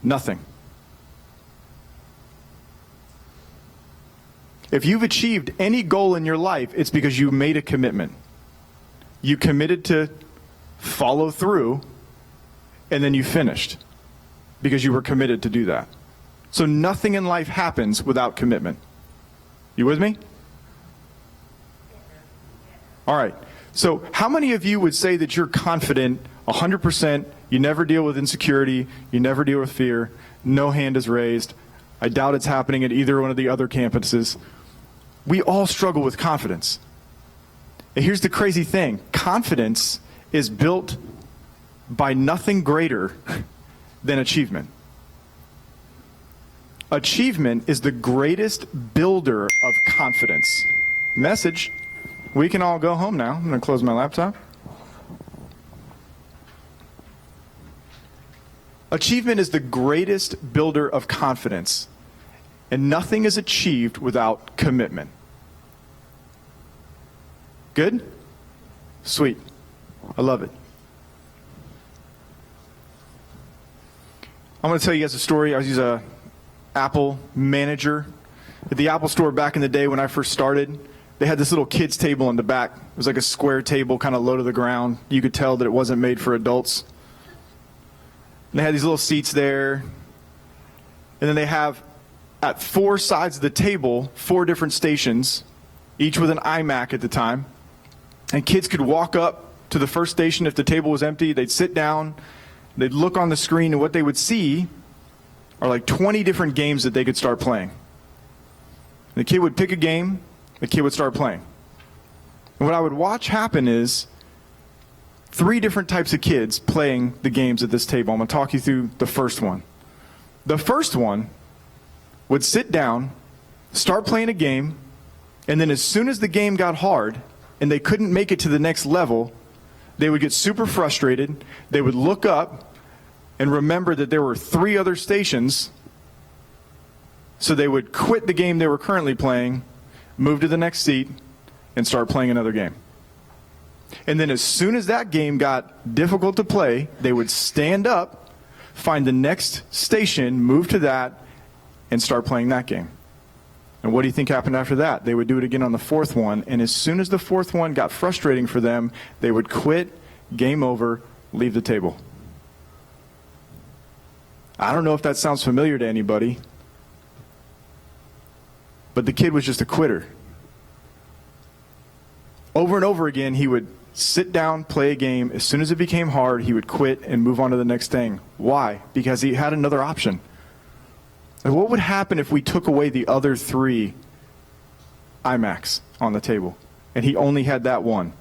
nothing. If you've achieved any goal in your life, it's because you made a commitment. You committed to follow through, and then you finished because you were committed to do that. So nothing in life happens without commitment. You with me? All right. So how many of you would say that you're confident 100%, you never deal with insecurity, you never deal with fear, no hand is raised? I doubt it's happening at either one of the other campuses. We all struggle with confidence. And here's the crazy thing. Confidence is built by nothing greater than achievement. Achievement is the greatest builder of confidence. Message. We can all go home now. I'm going to close my laptop. Achievement is the greatest builder of confidence, and nothing is achieved without commitment. Good? Sweet. I love it. I'm going to tell you guys a story. I was an Apple manager at the Apple store back in the day when I first started. They had this little kids table in the back. It was like a square table, kind of low to the ground. You could tell that it wasn't made for adults. And they had these little seats there. And then they have, at 4 sides of the table, 4 different stations, each with an iMac at the time. And kids could walk up to the first station if the table was empty. They'd sit down. They'd look on the screen, and what they would see are like 20 different games that they could start playing. The kid would pick a game. The kid would start playing. And what I would watch happen is 3 different types of kids playing the games at this table. I'm going to talk you through the first one. The first one would sit down, start playing a game, and then as soon as the game got hard and they couldn't make it to the next level, they would get super frustrated. They would look up and remember that there were 3 other stations, so they would quit the game they were currently playing, move to the next seat, and start playing another game. And then as soon as that game got difficult to play, they would stand up, find the next station, move to that, and start playing that game. And what do you think happened after that? They would do it again on the 4th one, and as soon as the 4th one got frustrating for them, they would quit, game over, leave the table. I don't know if that sounds familiar to anybody, but the kid was just a quitter. Over and over again, he would sit down, play a game. As soon as it became hard, he would quit and move on to the next thing. Why? Because he had another option. And what would happen if we took away the other 3 iMacs on the table? And he only had that one.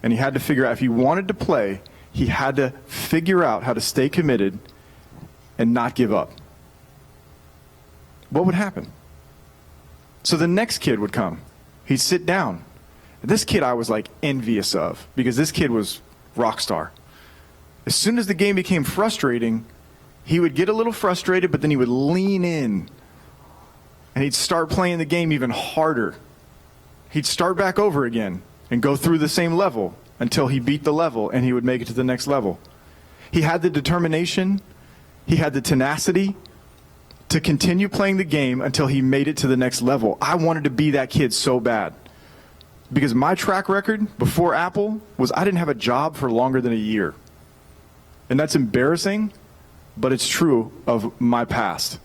And he had to figure out, if he wanted to play, he had to figure out how to stay committed and not give up. What would happen? So the next kid would come. He'd sit down. This kid I was like envious of, because this kid was rock star. As soon as the game became frustrating, he would get a little frustrated, but then he would lean in and he'd start playing the game even harder. He'd start back over again and go through the same level until he beat the level and he would make it to the next level. He had the determination, he had the tenacity to continue playing the game until he made it to the next level. I wanted to be that kid so bad, because my track record before Apple was I didn't have a job for longer than a year. And that's embarrassing, but it's true of my past.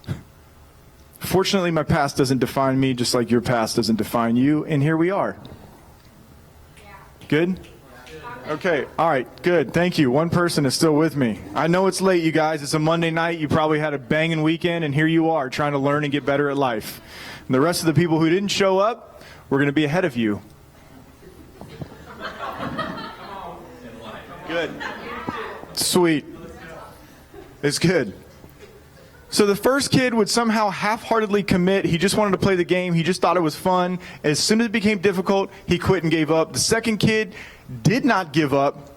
Fortunately, my past doesn't define me, just like your past doesn't define you, and here we are. Good? Okay, all right, good, thank you. One person is still with me. I know it's late, you guys. It's a Monday night. You probably had a banging weekend, and here you are trying to learn and get better at life. And the rest of the people who didn't show up, we're going to be ahead of you. Good. Sweet. It's good. So the first kid would somehow half-heartedly commit. He just wanted to play the game. He just thought it was fun. As soon as it became difficult, he quit and gave up. The second kid did not give up,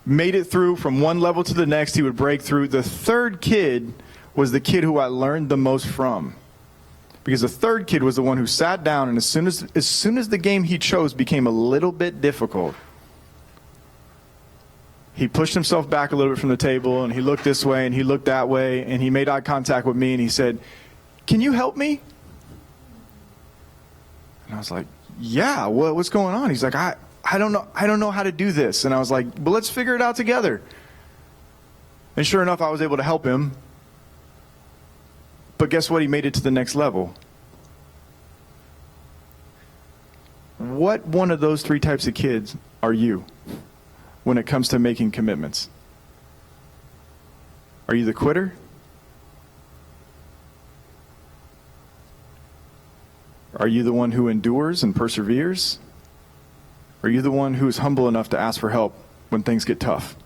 made it through from one level to the next. He would break through. The third kid was the kid who I learned the most from. Because the third kid was the one who sat down, and as soon as the game he chose became a little bit difficult, he pushed himself back a little bit from the table, and he looked this way, and he looked that way, and he made eye contact with me, and he said, "Can you help me?" And I was like, "Yeah, what's going on?" He's like, I don't know how to do this. And I was like, "Well, let's figure it out together." And sure enough, I was able to help him. But guess what? He made it to the next level. What one of those three types of kids are you when it comes to making commitments? Are you the quitter? Are you the one who endures and perseveres? Are you the one who is humble enough to ask for help when things get tough?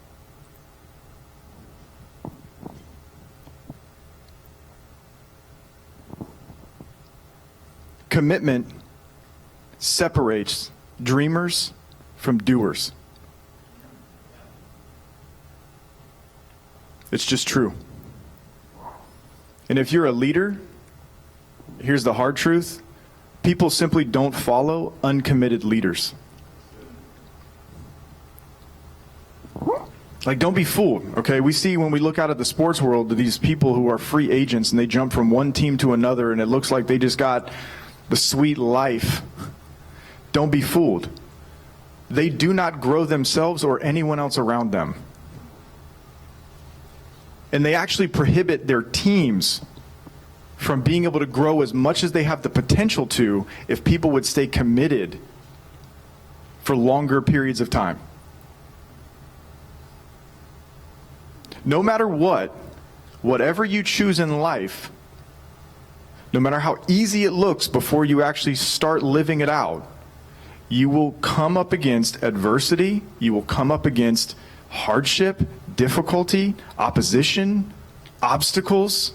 Commitment separates dreamers from doers. It's just true. And if you're a leader, here's the hard truth. People simply don't follow uncommitted leaders. Like, don't be fooled, okay? We see when we look out at the sports world, these people who are free agents and they jump from one team to another and it looks like they just got the sweet life. Don't be fooled. They do not grow themselves or anyone else around them. And they actually prohibit their teams from being able to grow as much as they have the potential to if people would stay committed for longer periods of time. No matter what, whatever you choose in life, no matter how easy it looks before you actually start living it out, you will come up against adversity, you will come up against hardship, difficulty, opposition, obstacles.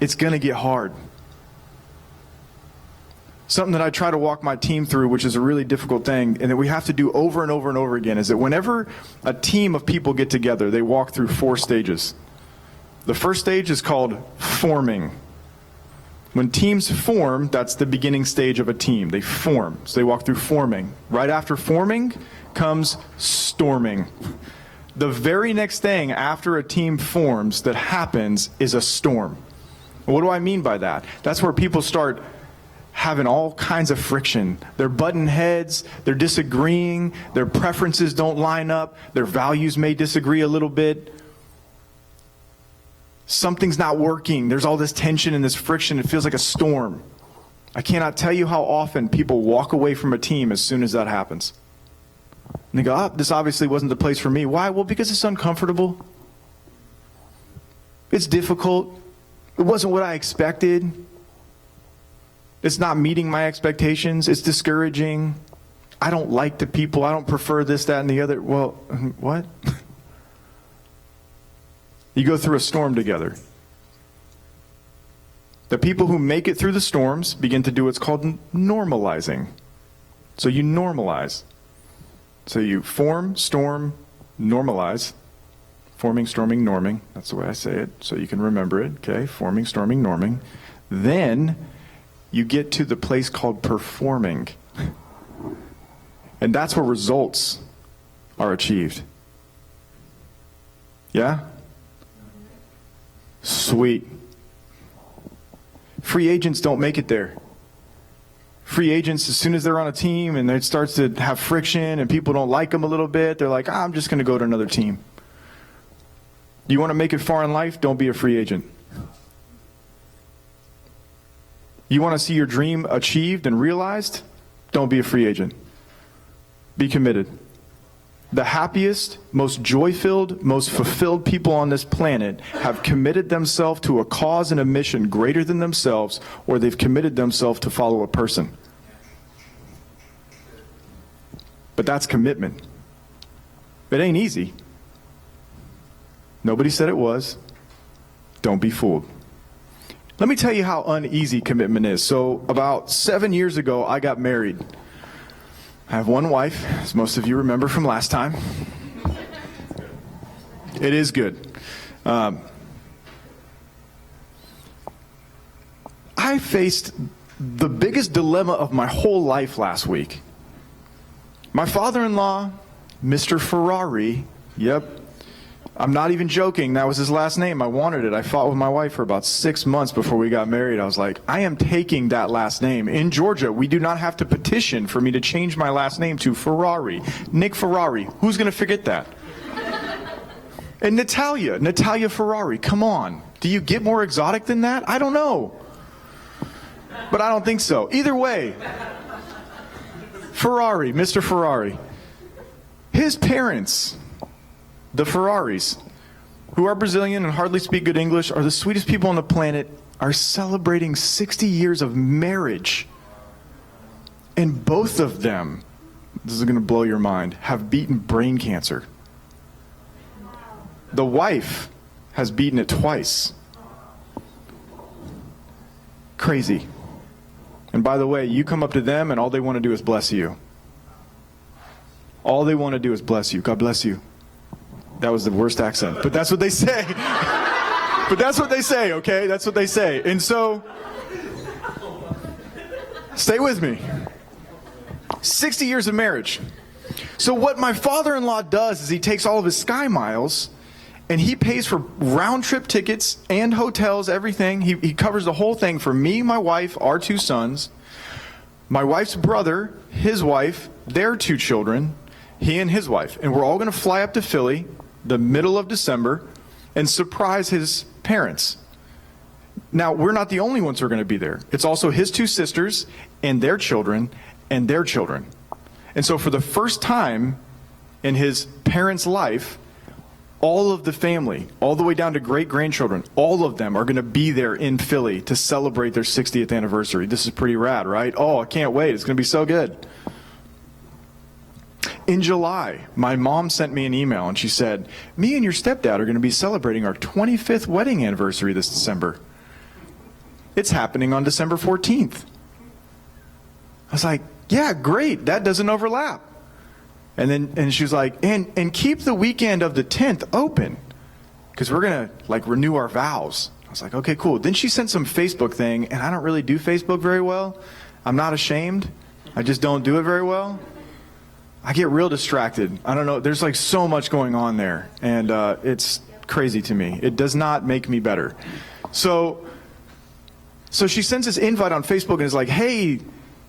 It's going to get hard. Something that I try to walk my team through, which is a really difficult thing, and that we have to do over and over and over again, is that whenever a team of people get together, they walk through 4 stages. The first stage is called forming. When teams form, that's the beginning stage of a team. They form. So they walk through forming. Right after forming comes storming. The very next thing after a team forms that happens is a storm. What do I mean by that? That's where people start having all kinds of friction. They're butting heads, they're disagreeing, their preferences don't line up, their values may disagree a little bit. Something's not working. There's all this tension and this friction. It feels like a storm. I cannot tell you how often people walk away from a team as soon as that happens. And they go, "Oh, this obviously wasn't the place for me." Why? Well, because it's uncomfortable. It's difficult. It wasn't what I expected. It's not meeting my expectations. It's discouraging. I don't like the people. I don't prefer this, that, and the other. Well, what? You go through a storm together. The people who make it through the storms begin to do what's called normalizing. So you normalize. So you form, storm, normalize. Forming, storming, norming. That's the way I say it, so you can remember it. Okay, forming, storming, norming. Then you get to the place called performing. And that's where results are achieved. Yeah? Sweet. Free agents don't make it there. Free agents, as soon as they're on a team and it starts to have friction and people don't like them a little bit, they're like, I'm just going to go to another team. You want to make it far in life? Don't be a free agent. You want to see your dream achieved and realized? Don't be a free agent. Be committed. The happiest, most joy-filled, most fulfilled people on this planet have committed themselves to a cause and a mission greater than themselves, or they've committed themselves to follow a person. But that's commitment. It ain't easy. Nobody said it was. Don't be fooled. Let me tell you how uneasy commitment is. So about 7 years ago, I got married. I have one wife, as most of you remember from last time. It is good. I faced the biggest dilemma of my whole life last week. My father-in-law, Mr. Ferrari, yep, I'm not even joking, that was his last name. I wanted it. I fought with my wife for about 6 months before we got married. I was like, I am taking that last name. In Georgia, we do not have to petition for me to change my last name to Ferrari. Nick Ferrari, who's going to forget that? And Natalia Ferrari, come on. Do you get more exotic than that? I don't know. But I don't think so. Either way, Ferrari, Mr. Ferrari. His parents, the Ferraris, who are Brazilian and hardly speak good English, are the sweetest people on the planet, are celebrating 60 years of marriage. And both of them, this is going to blow your mind, have beaten brain cancer. The wife has beaten it twice. Crazy. And by the way, you come up to them and all they want to do is bless you. All they want to do is bless you. God bless you. That was the worst accent, but that's what they say. But that's what they say, okay? That's what they say. And so, stay with me. 60 years of marriage. So what my father-in-law does is he takes all of his Sky Miles and he pays for round-trip tickets and hotels, everything. He covers the whole thing for me, my wife, our 2 sons, my wife's brother, his wife, their 2 children, he and his wife. And we're all going to fly up to Philly the middle of December and surprise his parents. Now, we're not the only ones who are going to be there. It's also his 2 sisters and their children and their children. And so for the first time in his parents' life, all of the family, all the way down to great-grandchildren, all of them are going to be there in Philly to celebrate their 60th anniversary. This is pretty rad, right? Oh, I can't wait. It's going to be so good. In July, my mom sent me an email and she said, me and your stepdad are going to be celebrating our 25th wedding anniversary this December. It's happening on December 14th. I was like, yeah, great. That doesn't overlap. And she was like, and keep the weekend of the 10th open because we're going to renew our vows. I was like, okay, cool. Then she sent some Facebook thing, and I don't really do Facebook very well. I'm not ashamed. I just don't do it very well. I get real distracted. I don't know. There's so much going on there, and it's crazy to me. It does not make me better. So she sends this invite on Facebook and is like, hey,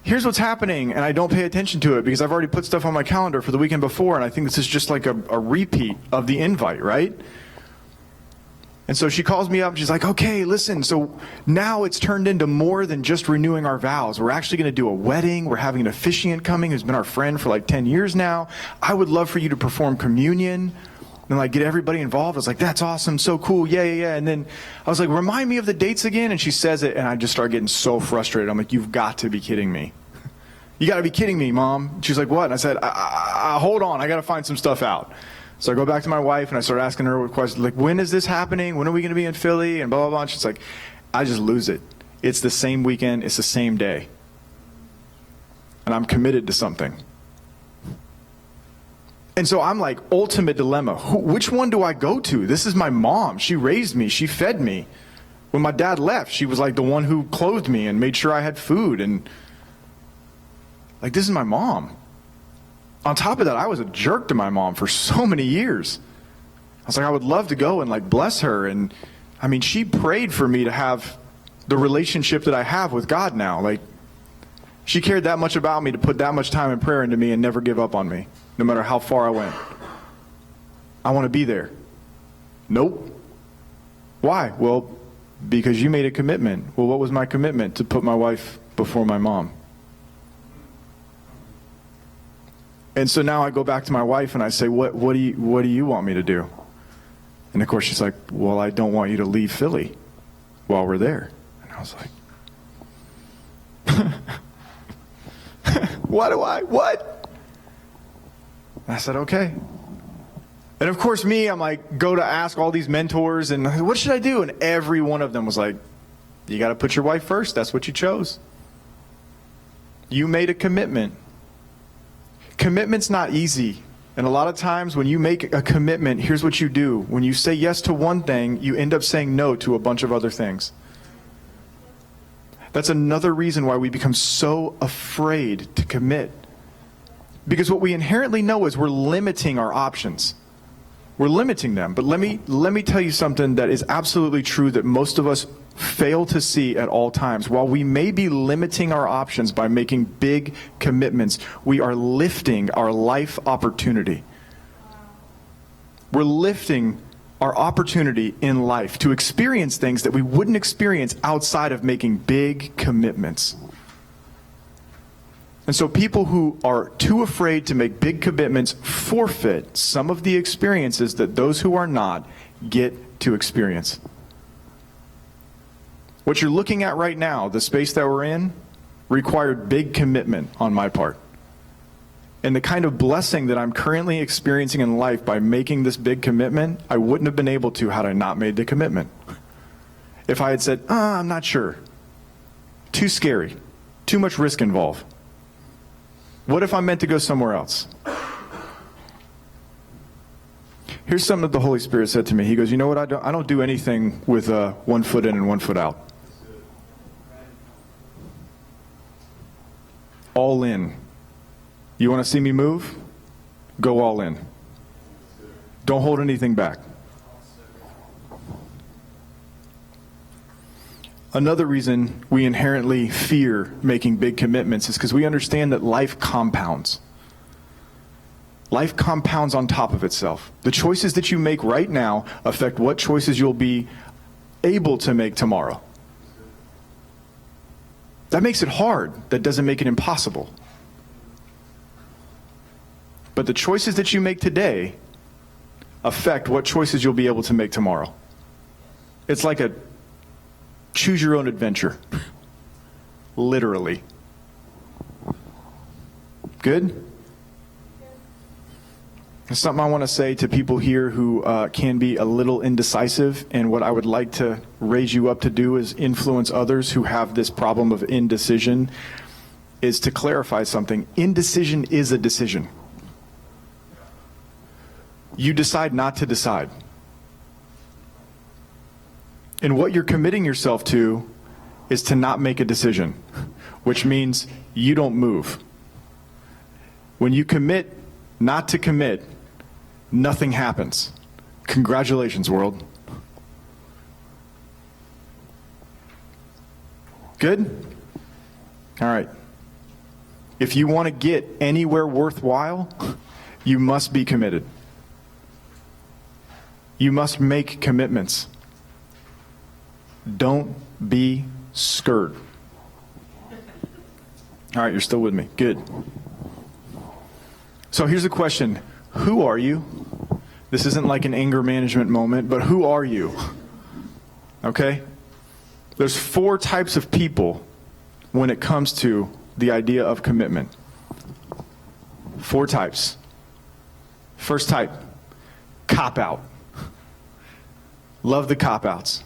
here's what's happening, and I don't pay attention to it because I've already put stuff on my calendar for the weekend before, and I think this is just like a repeat of the invite, right? And so she calls me up and she's like, okay, listen, so now it's turned into more than just renewing our vows. We're actually going to do a wedding. We're having an officiant coming who's been our friend for 10 years now. I would love for you to perform communion and get everybody involved. I was like, that's awesome, so cool, yeah. And then I was like, remind me of the dates again. And she says it, and I just start getting so frustrated. I'm like, you've got to be kidding me. You got to be kidding me, Mom. She's like, what? And I said, hold on, I got to find some stuff out. So I go back to my wife and I start asking her questions when is this happening? When are we going to be in Philly? And blah, blah, blah. And she's like, I just lose it. It's the same weekend. It's the same day. And I'm committed to something. And so I'm like, ultimate dilemma. Which one do I go to? This is my mom. She raised me. She fed me. When my dad left, she was the one who clothed me and made sure I had food. And this is my mom. On top of that, I was a jerk to my mom for so many years. I was like, I would love to go and bless her. And I mean, she prayed for me to have the relationship that I have with God now. She cared that much about me to put that much time and prayer into me and never give up on me, no matter how far I went. I want to be there. Nope. Why? Well, because you made a commitment. Well, what was my commitment? To put my wife before my mom. And so now I go back to my wife and I say, what do you want me to do? And of course she's like, well, I don't want you to leave Philly while we're there. And I was like, what? And I said, okay. And of course I'm go to ask all these mentors and what should I do? And every one of them was like, you got to put your wife first. That's what you chose. You made a commitment. Commitment's not easy. And a lot of times when you make a commitment, here's what you do. When you say yes to one thing, you end up saying no to a bunch of other things. That's another reason why we become so afraid to commit. Because what we inherently know is we're limiting our options. We're limiting them. But let me tell you something that is absolutely true that most of us fail to see at all times. While we may be limiting our options by making big commitments, we are lifting our life opportunity. We're lifting our opportunity in life to experience things that we wouldn't experience outside of making big commitments. And so people who are too afraid to make big commitments forfeit some of the experiences that those who are not get to experience. What you're looking at right now, the space that we're in, required big commitment on my part. And the kind of blessing that I'm currently experiencing in life by making this big commitment, I wouldn't have been able to had I not made the commitment. If I had said, I'm not sure. Too scary. Too much risk involved. What if I'm meant to go somewhere else? Here's something that the Holy Spirit said to me. He goes, you know what, I don't do anything with 1 foot in and 1 foot out. All in. You want to see me move? Go all in. Don't hold anything back. Another reason we inherently fear making big commitments is because we understand that life compounds. Life compounds on top of itself. The choices that you make right now affect what choices you'll be able to make tomorrow. That makes it hard. That doesn't make it impossible. But the choices that you make today affect what choices you'll be able to make tomorrow. It's like a choose your own adventure. Literally. Good? There's something I want to say to people here who can be a little indecisive, and what I would like to raise you up to do is influence others who have this problem of indecision, is to clarify something. Indecision is a decision. You decide not to decide. And what you're committing yourself to is to not make a decision, which means you don't move. When you commit not to commit, nothing happens. Congratulations, world. Good? All right. If you want to get anywhere worthwhile, you must be committed. You must make commitments. Don't be scared. All right, you're still with me. Good. So here's the question. Who are you? This isn't like an anger management moment, but who are you? Okay? There's 4 types of people when it comes to the idea of commitment. 4 types. First type, cop-out. Love the cop-outs.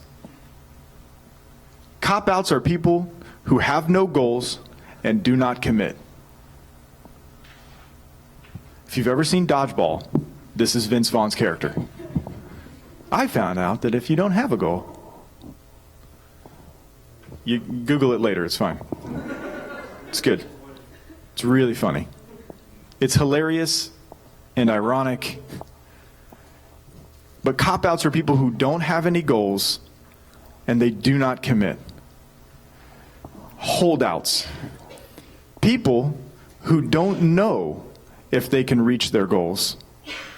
Cop-outs are people who have no goals and do not commit. If you've ever seen Dodgeball, this is Vince Vaughn's character. I found out that if you don't have a goal, you Google it later, it's fine. It's good. It's really funny. It's hilarious and ironic. But cop-outs are people who don't have any goals and they do not commit. Holdouts. People who don't know if they can reach their goals,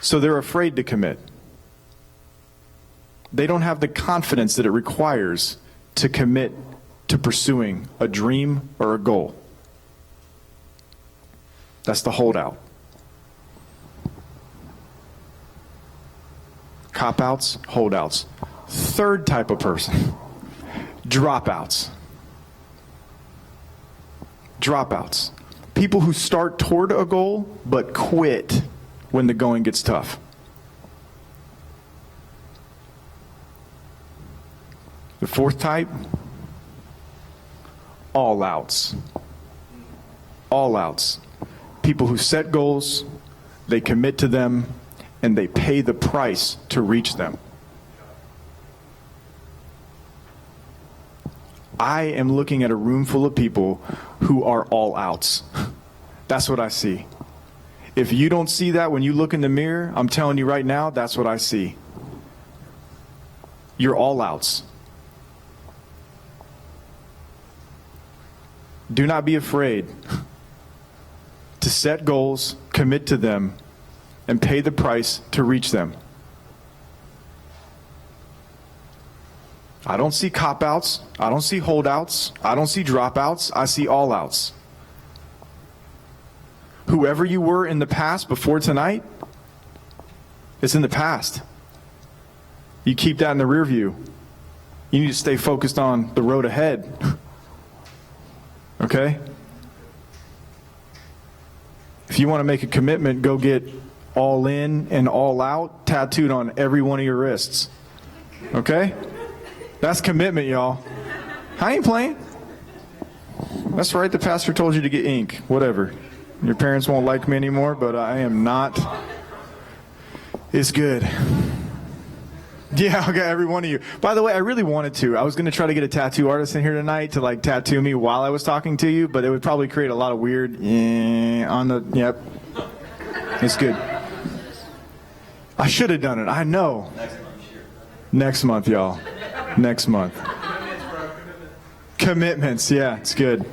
so they're afraid to commit. They don't have the confidence that it requires to commit to pursuing a dream or a goal. That's the holdout. Cop-outs, holdouts. Third type of person, dropouts. Dropouts. People who start toward a goal but quit when the going gets tough. The fourth type, all outs. All outs. People who set goals, they commit to them, and they pay the price to reach them. I am looking at a room full of people who are all outs. That's what I see. If you don't see that when you look in the mirror, I'm telling you right now, that's what I see. You're all outs. Do not be afraid to set goals, commit to them, and pay the price to reach them. I don't see cop-outs. I don't see holdouts. I don't see dropouts. I see all-outs. Whoever you were in the past before tonight, it's in the past. You keep that in the rear view. You need to stay focused on the road ahead. Okay? If you want to make a commitment, go get all in and all out tattooed on every one of your wrists. Okay? That's commitment, y'all. I ain't playing. That's right, the pastor told you to get ink. Whatever. Your parents won't like me anymore, but I am not. It's good. Yeah, okay, every one of you. By the way, I really wanted to. I was going to try to get a tattoo artist in here tonight to like tattoo me while I was talking to you, but it would probably create a lot of weird on the, yep. It's good. I should have done it. I know. Next month, y'all. Next month. Commitments, yeah, it's good.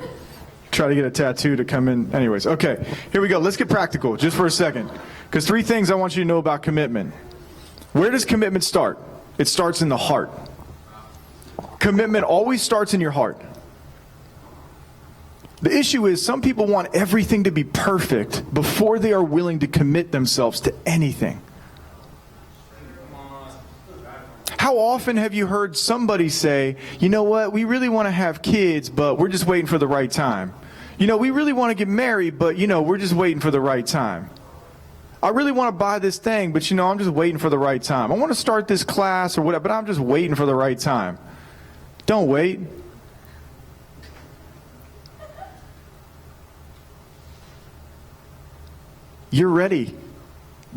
Try to get a tattoo to come in. Anyways, okay, here we go. Let's get practical just for a second. Because 3 things I want you to know about commitment. Where does commitment start? It starts in the heart. Commitment always starts in your heart. The issue is some people want everything to be perfect before they are willing to commit themselves to anything. How often have you heard somebody say, you know what, we really want to have kids, but we're just waiting for the right time. You know, we really want to get married, but, you know, we're just waiting for the right time. I really want to buy this thing, but, you know, I'm just waiting for the right time. I want to start this class or whatever, but I'm just waiting for the right time. Don't wait. You're ready.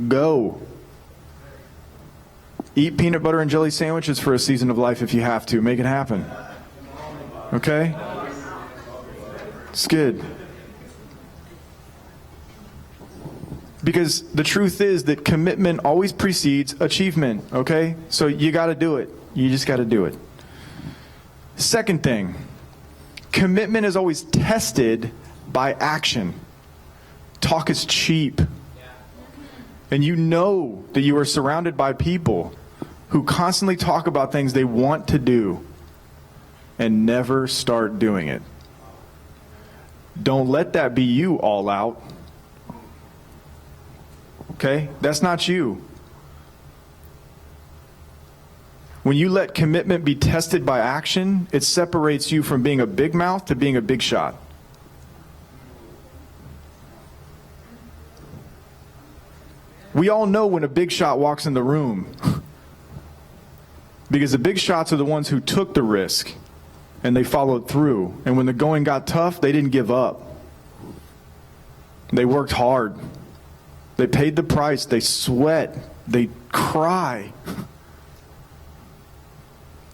Go. Eat peanut butter and jelly sandwiches for a season of life if you have to. Make it happen. Okay? It's good. Because the truth is that commitment always precedes achievement. Okay? So you got to do it. You just got to do it. Second thing, commitment is always tested by action. Talk is cheap. And you know that you are surrounded by people who constantly talk about things they want to do and never start doing it. Don't let that be you all out. Okay? That's not you. When you let commitment be tested by action, it separates you from being a big mouth to being a big shot. We all know when a big shot walks in the room. Because the big shots are the ones who took the risk and they followed through. And when the going got tough, they didn't give up. They worked hard. They paid the price. They sweat. They cry.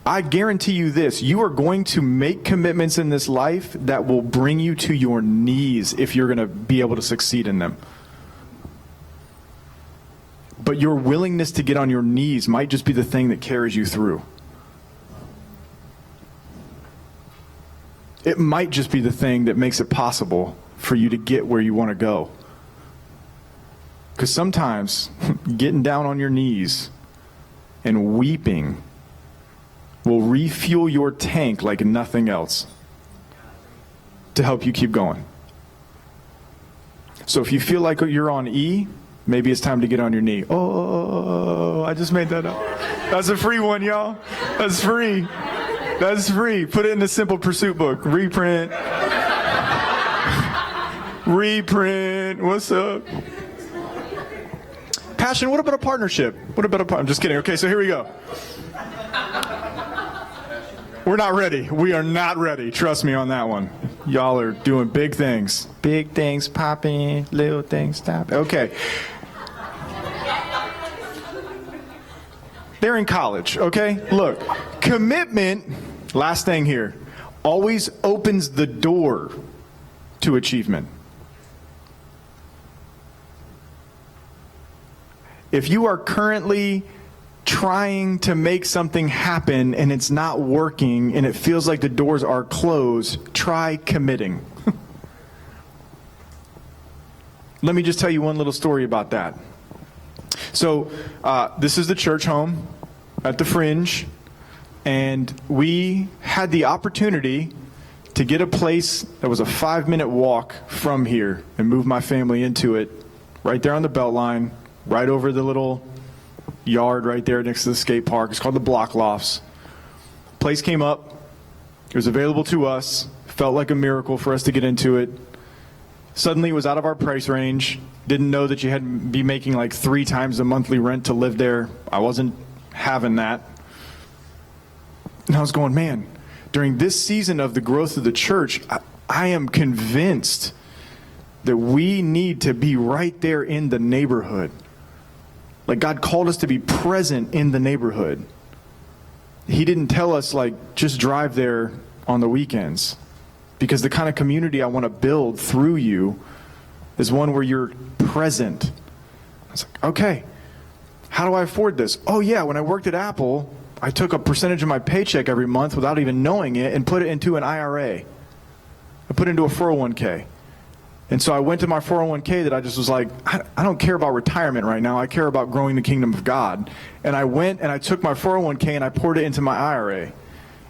I guarantee you this, you are going to make commitments in this life that will bring you to your knees if you're going to be able to succeed in them. But your willingness to get on your knees might just be the thing that carries you through. It might just be the thing that makes it possible for you to get where you want to go. Because sometimes getting down on your knees and weeping will refuel your tank like nothing else to help you keep going. So if you feel like you're on E, maybe it's time to get on your knee. Oh, I just made that up. That's a free one, y'all. That's free. That's free. Put it in the Simple Pursuit book. Reprint. Reprint. What's up? Passion, what about a partnership? What about a partnership? I'm just kidding. Okay, so here we go. We're not ready. We are not ready. Trust me on that one. Y'all are doing big things. Big things popping, little things stopping. Okay. They're in college, okay? Look, commitment, last thing here, always opens the door to achievement. If you are currently trying to make something happen and it's not working and it feels like the doors are closed, try committing. Let me just tell you one little story about that. So this is the church home at the Fringe, and we had the opportunity to get a place that was a 5-minute walk from here and move my family into it, right there on the Beltline, right over the little yard right there next to the skate park. It's called the Block Lofts. Place came up. It was available to us. Felt like a miracle for us to get into it. Suddenly it was out of our price range. Didn't know that you had to be making like 3 times the monthly rent to live there. I wasn't having that. And I was going, man, during this season of the growth of the church, I am convinced that we need to be right there in the neighborhood. Like, God called us to be present in the neighborhood. He didn't tell us, like, just drive there on the weekends. Because the kind of community I want to build through you is one where you're present. I was like, okay, how do I afford this? Oh yeah, when I worked at Apple, I took a percentage of my paycheck every month without even knowing it and put it into an IRA. I put it into a 401k. And so I went to my 401k that I just was like, I don't care about retirement right now. I care about growing the kingdom of God. And I went and I took my 401k and I poured it into my IRA.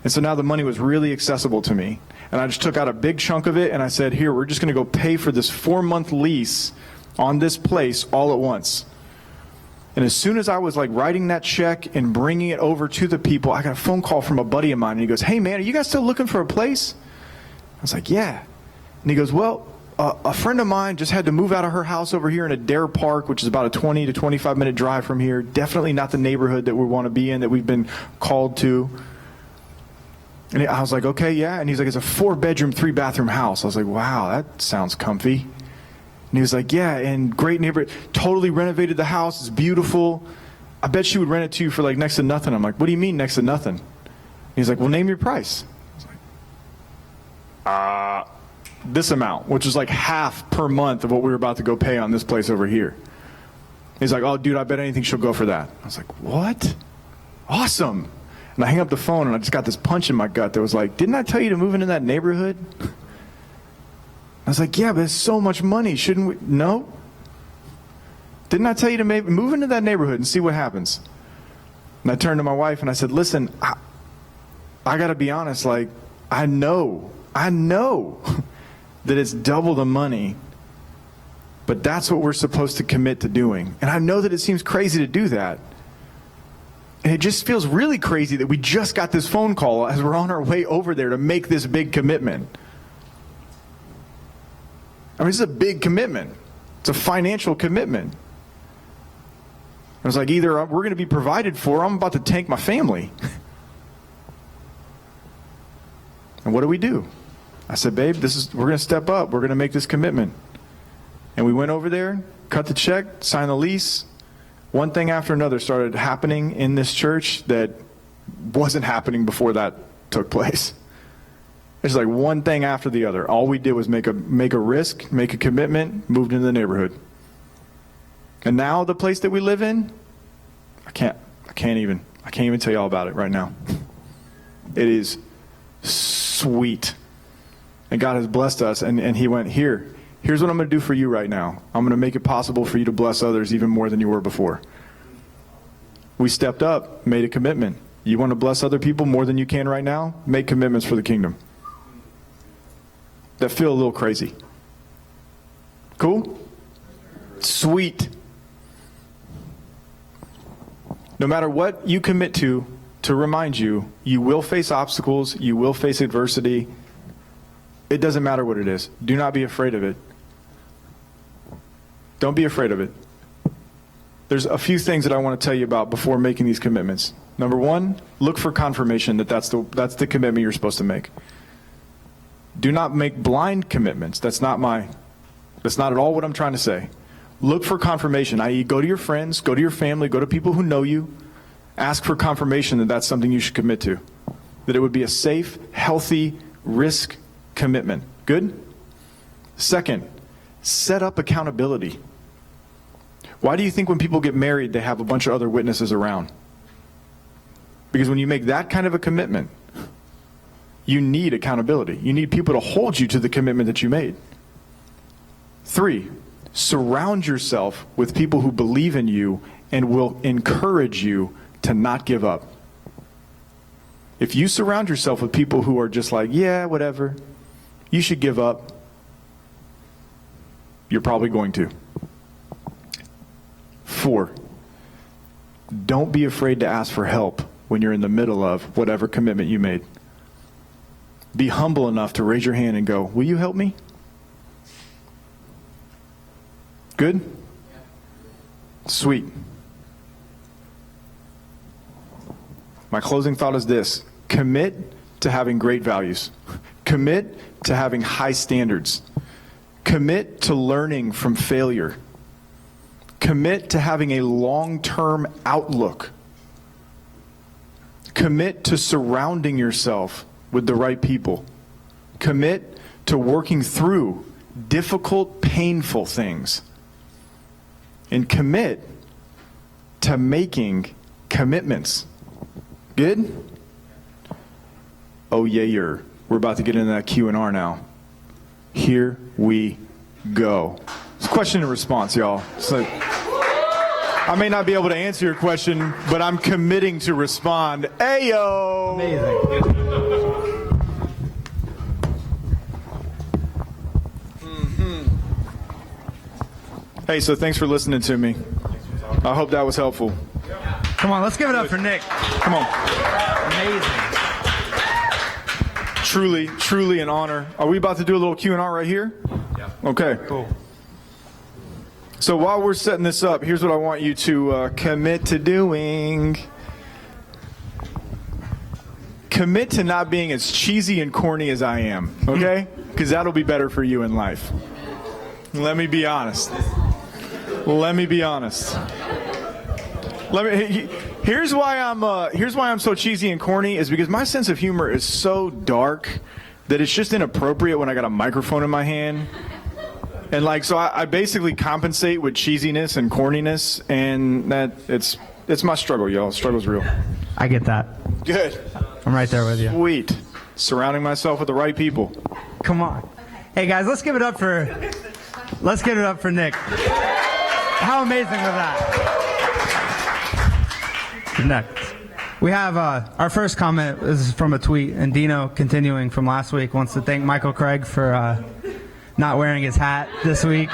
And so now the money was really accessible to me. And I just took out a big chunk of it and I said, here, we're just going to go pay for this 4-month lease on this place all at once. And as soon as I was like writing that check and bringing it over to the people, I got a phone call from a buddy of mine and he goes, hey man, are you guys still looking for a place? I was like, yeah. And he goes, well, a friend of mine just had to move out of her house over here in Adair Park, which is about a 20 to 25 minute drive from here. Definitely not the neighborhood that we want to be in, that we've been called to. And I was like, okay, yeah. And he's like, it's a 4-bedroom, 3-bathroom house. I was like, wow, that sounds comfy. And he was like, yeah, and great neighborhood. Totally renovated the house. It's beautiful. I bet she would rent it to you for like next to nothing. I'm like, what do you mean next to nothing? And he's like, well, name your price. I was like, this amount, which is like half per month of what we were about to go pay on this place over here. He's like, oh, dude, I bet anything she'll go for that. I was like, what? Awesome. And I hang up the phone and I just got this punch in my gut that was like, didn't I tell you to move into that neighborhood? I was like, yeah, but it's so much money. Shouldn't we? No. Didn't I tell you to move into that neighborhood and see what happens? And I turned to my wife and I said, listen, I got to be honest, like, I know that it's double the money, but that's what we're supposed to commit to doing. And I know that it seems crazy to do that. And it just feels really crazy that we just got this phone call as we're on our way over there to make this big commitment. I mean, this is a big commitment. It's a financial commitment. I was like, either we're going to be provided for, or I'm about to tank my family. And what do? I said, babe, we're going to step up. We're going to make this commitment. And we went over there, cut the check, signed the lease. One thing after another started happening in this church that wasn't happening before that took place. It's like one thing after the other. All we did was make a risk, make a commitment, moved into the neighborhood. And now the place that we live in, I can't even tell you all about it right now. It is sweet. And God has blessed us, and he went, here's what I'm going to do for you right now. I'm going to make it possible for you to bless others even more than you were before. We stepped up, made a commitment. You want to bless other people more than you can right now? Make commitments for the kingdom. That feel a little crazy. Cool? Sweet. No matter what you commit to remind you, you will face obstacles, you will face adversity. It doesn't matter what it is. Do not be afraid of it. Don't be afraid of it. There's a few things that I want to tell you about before making these commitments. Number one, look for confirmation that that's the commitment you're supposed to make. Do not make blind commitments. That's not at all what I'm trying to say. Look for confirmation, i.e. go to your friends, go to your family, go to people who know you. Ask for confirmation that that's something you should commit to. That it would be a safe, healthy, risk commitment. Good? Second, set up accountability. Why do you think when people get married, they have a bunch of other witnesses around? Because when you make that kind of a commitment, you need accountability. You need people to hold you to the commitment that you made. 3, surround yourself with people who believe in you and will encourage you to not give up. If you surround yourself with people who are just like, yeah, whatever, you should give up, you're probably going to. 4, don't be afraid to ask for help when you're in the middle of whatever commitment you made. Be humble enough to raise your hand and go, will you help me? Good? Sweet. My closing thought is this. Commit to having great values. Commit to having high standards. Commit to learning from failure. Commit to having a long-term outlook. Commit to surrounding yourself with the right people. Commit to working through difficult, painful things. And commit to making commitments. Good? Oh, yeah, we're about to get into that Q&R now. Here we go. It's question and response, y'all. So I may not be able to answer your question, but I'm committing to respond. Ayo! Amazing. Hey, so thanks for listening to me. I hope that was helpful. Come on, let's give it up for Nick. Come on. Amazing. Truly an honor. Are we about to do a little Q&R right here? Yeah. Okay. Cool. So while we're setting this up, here's what I want you to commit to doing. Commit to not being as cheesy and corny as I am, okay? Because that'll be better for you in life. Let me be honest. Here's why I'm so cheesy and corny is because my sense of humor is so dark that it's just inappropriate when I got a microphone in my hand. And so I basically compensate with cheesiness and corniness, and that it's my struggle, y'all. Struggle's real. I get that. Good. I'm right there with you. Sweet. Surrounding myself with the right people. Come on. Hey guys, let's give it up for Nick. How amazing was that? Next. We have our first comment. This is from a tweet, and Dino, continuing from last week, wants to thank Michael Craig for not wearing his hat this week.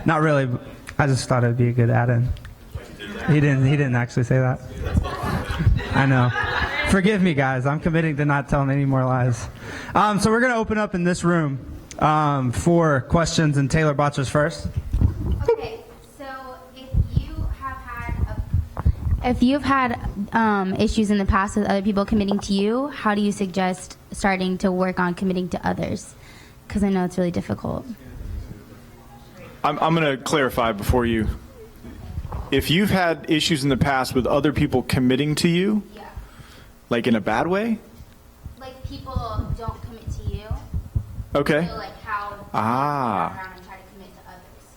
Not really. I just thought it'd be a good add-in. He didn't actually say that. I know. Forgive me, guys. I'm committing to not telling any more lies. So we're going to open up in this room for questions, and Taylor Botcher's first. Okay, so if you've had issues in the past with other people committing to you, how do you suggest starting to work on committing to others? Because I know it's really difficult. I'm going to clarify before you. If you've had issues in the past with other people committing to you, yeah, like in a bad way? Like people don't commit to you. Okay. So like how do you go around and try to commit to others?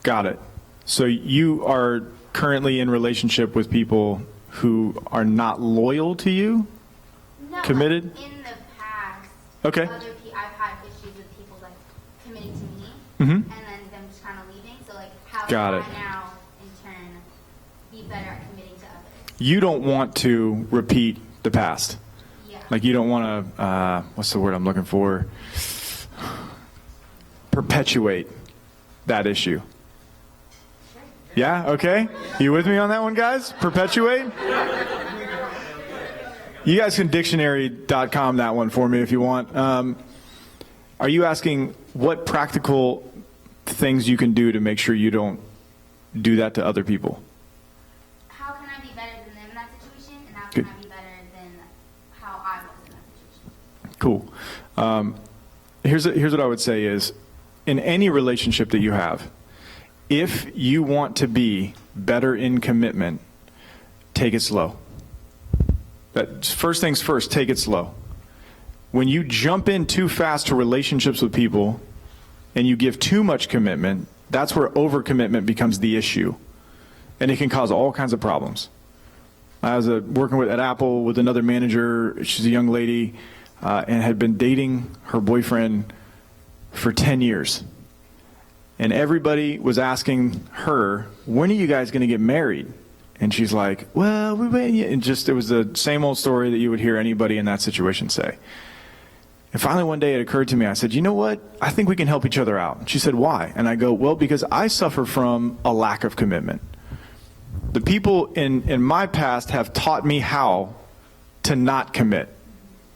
Got it. So you are currently in relationship with people who are not loyal to you? No, committed? Like in the past, okay. I've had issues with people like committing to me, mm-hmm, and then them just kind of leaving. So like how do I now in turn be better at committing to others? You don't want to repeat the past. Yeah. Like you don't want to, what's the word I'm looking for? Perpetuate that issue. Yeah, okay? You with me on that one, guys? Perpetuate? You guys can dictionary.com that one for me if you want. Are you asking what practical things you can do to make sure you don't do that to other people? How can I be better than them in that situation, and how can I be better than how I was in that situation? Cool. Here's what I would say is, in any relationship that you have, if you want to be better in commitment, take it slow. First things first, take it slow. When you jump in too fast to relationships with people and you give too much commitment, that's where overcommitment becomes the issue. And it can cause all kinds of problems. I was working at Apple with another manager. She's a young lady and had been dating her boyfriend for 10 years. And everybody was asking her, when are you guys going to get married? And she's like, well, we wait. And it was the same old story that you would hear anybody in that situation say. And finally one day it occurred to me, I said, you know what? I think we can help each other out. And she said, why? And I go, well, because I suffer from a lack of commitment. The people in my past have taught me how to not commit.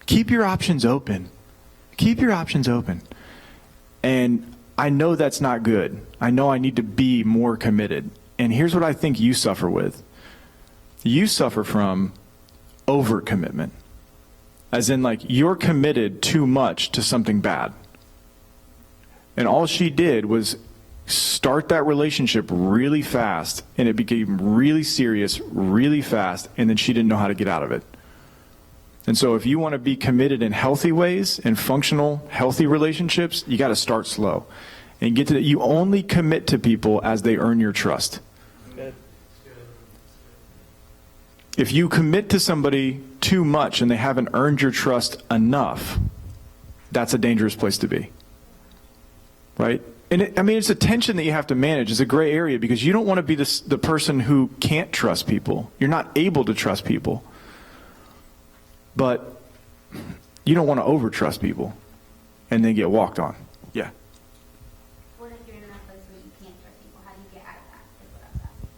Keep your options open. Keep your options open. And I know that's not good. I know I need to be more committed. And here's what I think you suffer with. You suffer from overcommitment. As in, like, you're committed too much to something bad. And all she did was start that relationship really fast, and it became really serious really fast, and then she didn't know how to get out of it. And so if you want to be committed in healthy ways, in functional, healthy relationships, you got to start slow. And get to that. You only commit to people as they earn your trust. Good. If you commit to somebody too much and they haven't earned your trust enough, that's a dangerous place to be. Right? And it's a tension that you have to manage. It's a gray area because you don't want to be the person who can't trust people. You're not able to trust people. But you don't want to over-trust people and then get walked on. Yeah. What if you're in that place where you can't trust people? How do you get out of that? Is what I'm asking.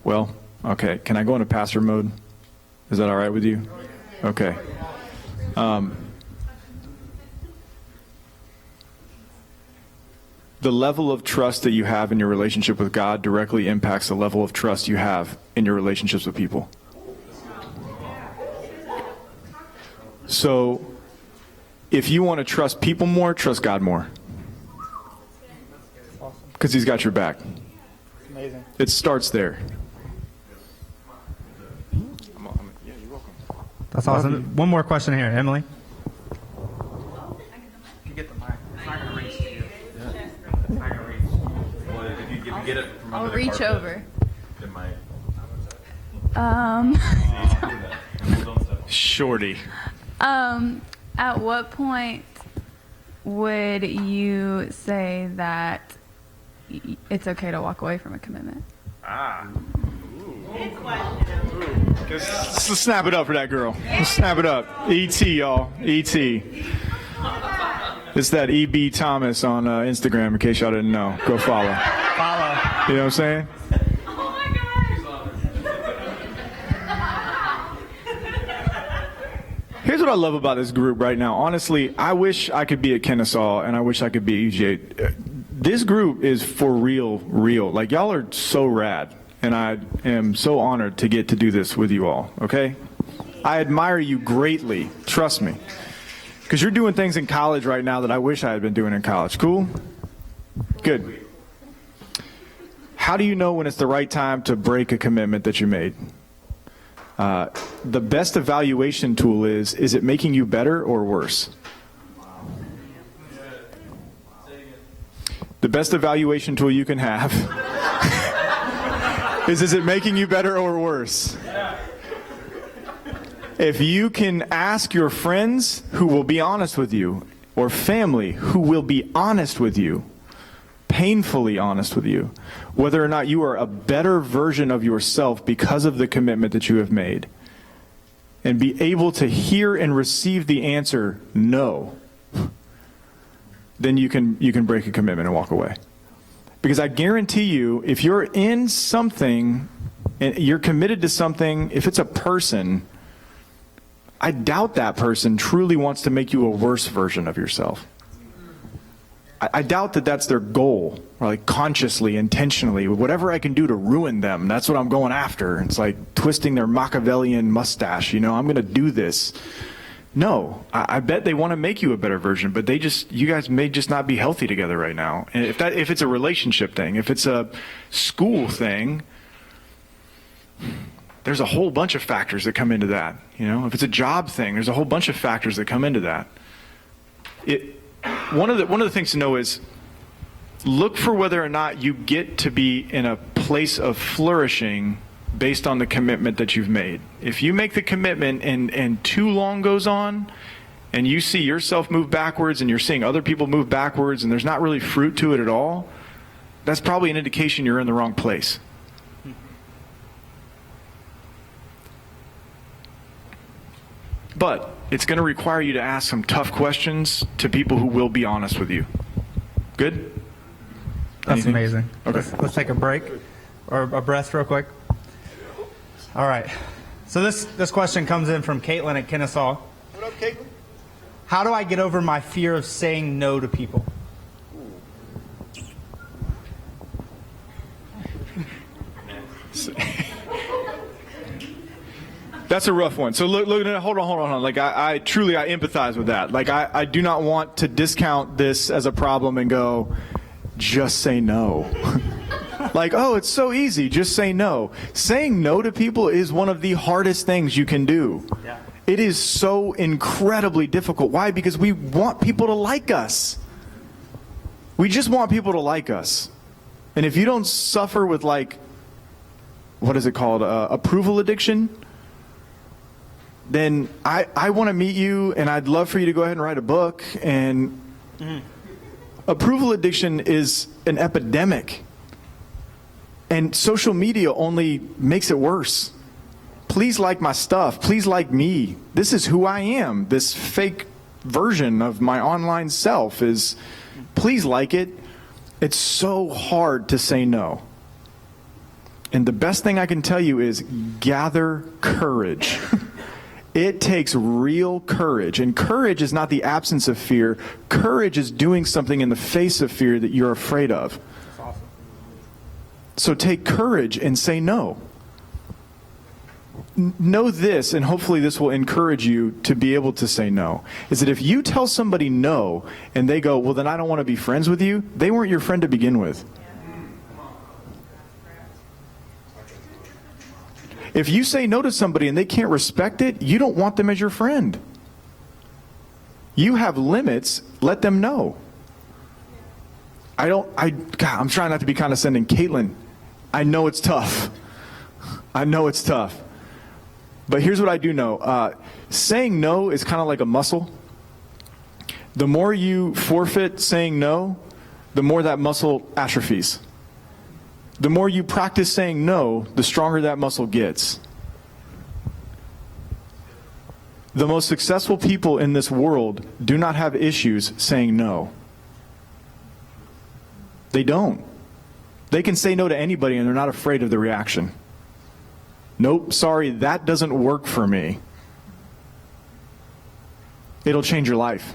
Well, okay. Can I go into pastor mode? Is that all right with you? Okay. The level of trust that you have in your relationship with God directly impacts the level of trust you have in your relationships with people. So, if you want to trust people more, trust God more. Because He's got your back. Amazing. It starts there. That's awesome. One more question here, Emily. I'll reach over. Shorty. At what point would you say that it's okay to walk away from a commitment? Let's snap it up for that girl. Let's snap it up. E.T., y'all. E.T. It's that E.B. Thomas on Instagram, in case y'all didn't know. Go follow. Follow. You know what I'm saying? Here's what I love about this group right now. Honestly, I wish I could be at Kennesaw, and I wish I could be at EJ. This group is for real. Like, y'all are so rad, and I am so honored to get to do this with you all, okay? I admire you greatly, trust me. Because you're doing things in college right now that I wish I had been doing in college. Cool? Good. How do you know when it's the right time to break a commitment that you made? The best evaluation tool is it making you better or worse? The best evaluation tool you can have is it making you better or worse? If you can ask your friends who will be honest with you, or family who will be honest with you, painfully honest with you, whether or not you are a better version of yourself because of the commitment that you have made, and be able to hear and receive the answer no, then you can break a commitment and walk away. Because I guarantee you, if you're in something and you're committed to something, if it's a person, I doubt that person truly wants to make you a worse version of yourself. I doubt that that's their goal, or like consciously, intentionally, whatever I can do to ruin them, that's what I'm going after. It's like twisting their Machiavellian mustache, I'm going to do this. No, I bet they want to make you a better version, but you guys may just not be healthy together right now. And if it's a relationship thing, if it's a school thing, there's a whole bunch of factors that come into that. You know, if it's a job thing, there's a whole bunch of factors that come into that. One of the things to know is look for whether or not you get to be in a place of flourishing based on the commitment that you've made. If you make the commitment and too long goes on, and you see yourself move backwards and you're seeing other people move backwards and there's not really fruit to it at all, that's probably an indication you're in the wrong place. But it's going to require you to ask some tough questions to people who will be honest with you. Good? That's amazing. Okay. Let's take a break or a breath real quick. All right. So this question comes in from Caitlin at Kennesaw. What up, Caitlin? How do I get over my fear of saying no to people? That's a rough one. So look, hold on. Like I truly empathize with that. Like I do not want to discount this as a problem and go, just say no. Like, oh, it's so easy. Just say no. Saying no to people is one of the hardest things you can do. Yeah. It is so incredibly difficult. Why? Because we want people to like us. We just want people to like us. And if you don't suffer with, like, what is it called? Approval addiction, then I want to meet you and I'd love for you to go ahead and write a book. And approval addiction is an epidemic. And social media only makes it worse. Please like my stuff. Please like me. This is who I am. This fake version of my online self is, please like it. It's so hard to say no. And the best thing I can tell you is gather courage. It takes real courage. And courage is not the absence of fear. Courage is doing something in the face of fear that you're afraid of. That's awesome. So take courage and say no. Know this, and hopefully this will encourage you to be able to say no, is that if you tell somebody no and they go, well, then I don't want to be friends with you, they weren't your friend to begin with. If you say no to somebody and they can't respect it, you don't want them as your friend. You have limits, let them know. I'm trying not to be condescending. Caitlin, I know it's tough. I know it's tough. But here's what I do know. Saying no is kind of like a muscle. The more you forfeit saying no, the more that muscle atrophies. The more you practice saying no, the stronger that muscle gets. The most successful people in this world do not have issues saying no. They don't. They can say no to anybody and they're not afraid of the reaction. Nope, sorry, that doesn't work for me. It'll change your life.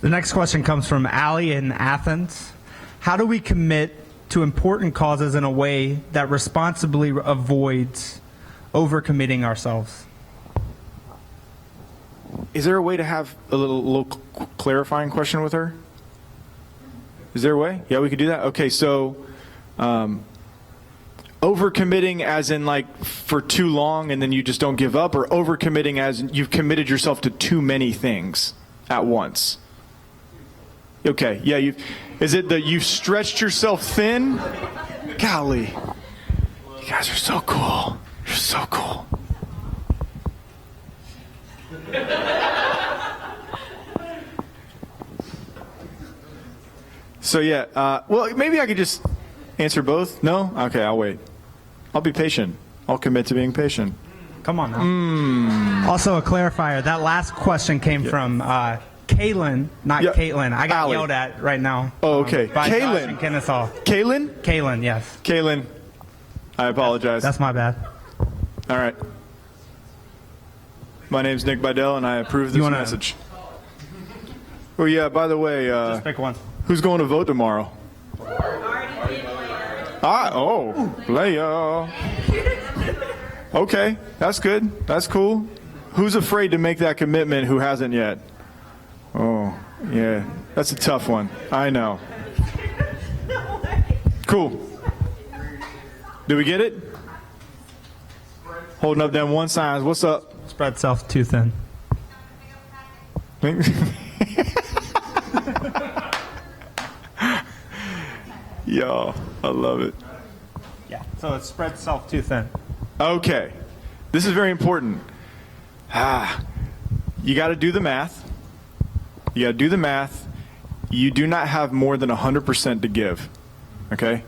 The next question comes from Allie in Athens. How do we commit to important causes in a way that responsibly avoids overcommitting ourselves? Is there a way to have a little clarifying question with her? Is there a way? Yeah, we could do that? Okay, so overcommitting as in like for too long and then you just don't give up, or overcommitting as you've committed yourself to too many things at once? Okay, yeah, is it that you've stretched yourself thin? Golly, you guys are so cool. You're so cool. So yeah, well, maybe I could just answer both. No? Okay, I'll wait. I'll be patient. I'll commit to being patient. Come on now. Also a clarifier. That last question came from Kaylin, not Caitlin. I got yelled at right now. Oh, okay. By Josh in Kennesaw. Kaylin? Kaylin, yes. Kaylin, I apologize. That's my bad. All right. My name's Nick Bidell, and I approve this message. Oh, yeah, by the way, just pick one. Who's going to vote tomorrow? Playa. Okay, that's good. That's cool. Who's afraid to make that commitment who hasn't yet? Oh, yeah. That's a tough one. I know. Cool. Do we get it? Holding up them one signs. What's up? Spread self too thin. Yo, I love it. Yeah. So it's spread self too thin. Okay. This is very important. You got to do the math. You got to do the math. You do not have more than 100% to give. Okay?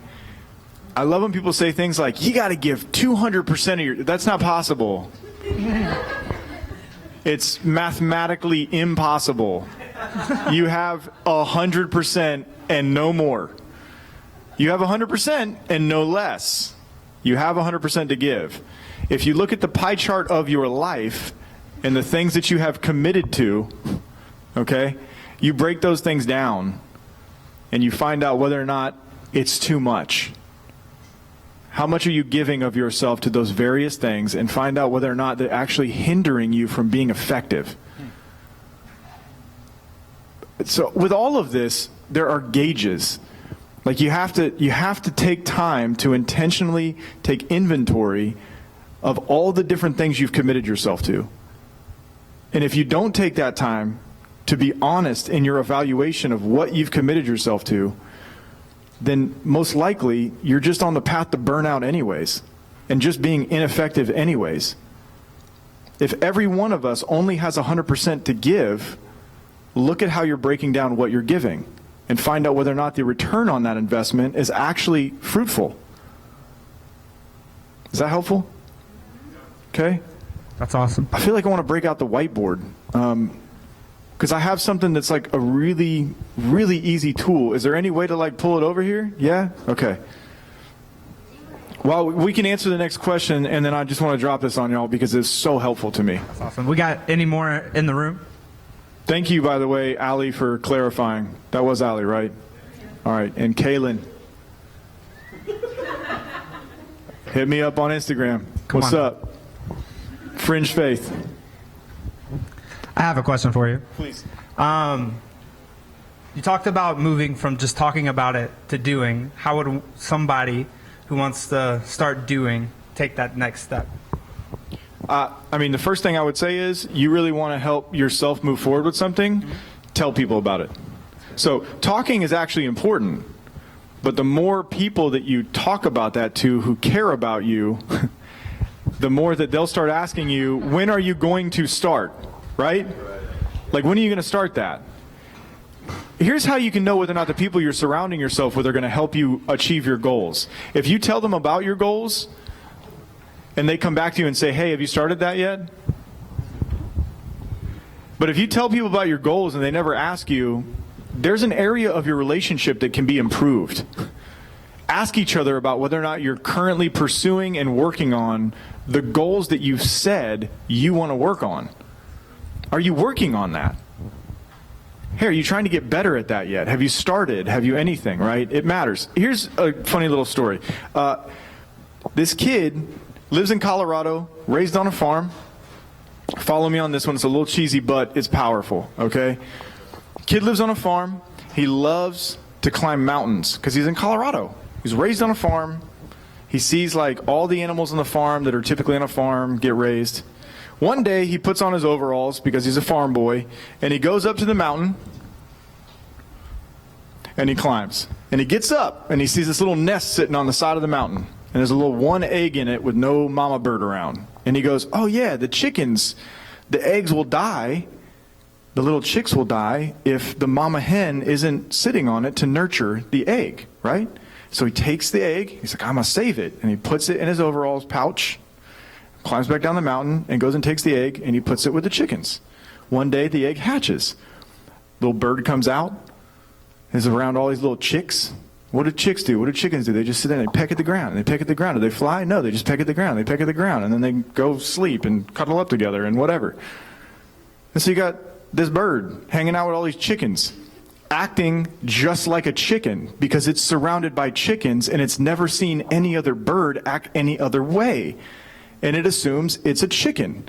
I love when people say things like, you got to give 200% of your... That's not possible. It's mathematically impossible. You have 100% and no more. You have 100% and no less. You have 100% to give. If you look at the pie chart of your life and the things that you have committed to, okay, you break those things down and you find out whether or not it's too much. How much are you giving of yourself to those various things, and find out whether or not they're actually hindering you from being effective. So with all of this, there are gauges. Like you have to take time to intentionally take inventory of all the different things you've committed yourself to. And if you don't take that time to be honest in your evaluation of what you've committed yourself to, then most likely you're just on the path to burnout anyways, and just being ineffective anyways. If every one of us only has 100% to give, look at how you're breaking down what you're giving and find out whether or not the return on that investment is actually fruitful. Is that helpful? Okay? That's awesome. I feel like I want to break out the whiteboard. Because I have something that's like a really, really easy tool. Is there any way to like pull it over here? Yeah? Okay. Well, we can answer the next question, and then I just want to drop this on y'all because it's so helpful to me. That's awesome. We got any more in the room? Thank you, by the way, Allie, for clarifying. That was Allie, right? All right. And Kaylin. Hit me up on Instagram. What's up? Fringe Faith. I have a question for you. Please. You talked about moving from just talking about it to doing. How would somebody who wants to start doing take that next step? I mean, the first thing I would say is you really want to help yourself move forward with something, tell people about it. So talking is actually important, but the more people that you talk about that to who care about you, the more that they'll start asking you, when are you going to start? Right? Like, when are you going to start that? Here's how you can know whether or not the people you're surrounding yourself with are going to help you achieve your goals. If you tell them about your goals and they come back to you and say, hey, have you started that yet? But if you tell people about your goals and they never ask you, there's an area of your relationship that can be improved. Ask each other about whether or not you're currently pursuing and working on the goals that you've said you want to work on. Are you working on that? Hey, are you trying to get better at that yet? Have you started? Have you anything, right? It matters. Here's a funny little story. This kid lives in Colorado, raised on a farm. Follow me on this one. It's a little cheesy, but it's powerful, okay? Kid lives on a farm. He loves to climb mountains because he's in Colorado. He's raised on a farm. He sees like all the animals on the farm that are typically on a farm get raised. One day he puts on his overalls because he's a farm boy, and he goes up to the mountain and he climbs. And he gets up and he sees this little nest sitting on the side of the mountain, and there's a little one egg in it with no mama bird around. And he goes, oh yeah, the chickens, the eggs will die, the little chicks will die if the mama hen isn't sitting on it to nurture the egg, right? So he takes the egg, he's like, I'm gonna save it, and he puts it in his overalls pouch, climbs back down the mountain, and goes and takes the egg, and he puts it with the chickens. One day, the egg hatches. Little bird comes out, is around all these little chicks. What do chicks do? What do chickens do? They just sit there and they peck at the ground. And they peck at the ground. Do they fly? No, they just peck at the ground. They peck at the ground, and then they go sleep and cuddle up together and whatever. And so you got this bird hanging out with all these chickens, acting just like a chicken because it's surrounded by chickens and it's never seen any other bird act any other way. And it assumes it's a chicken.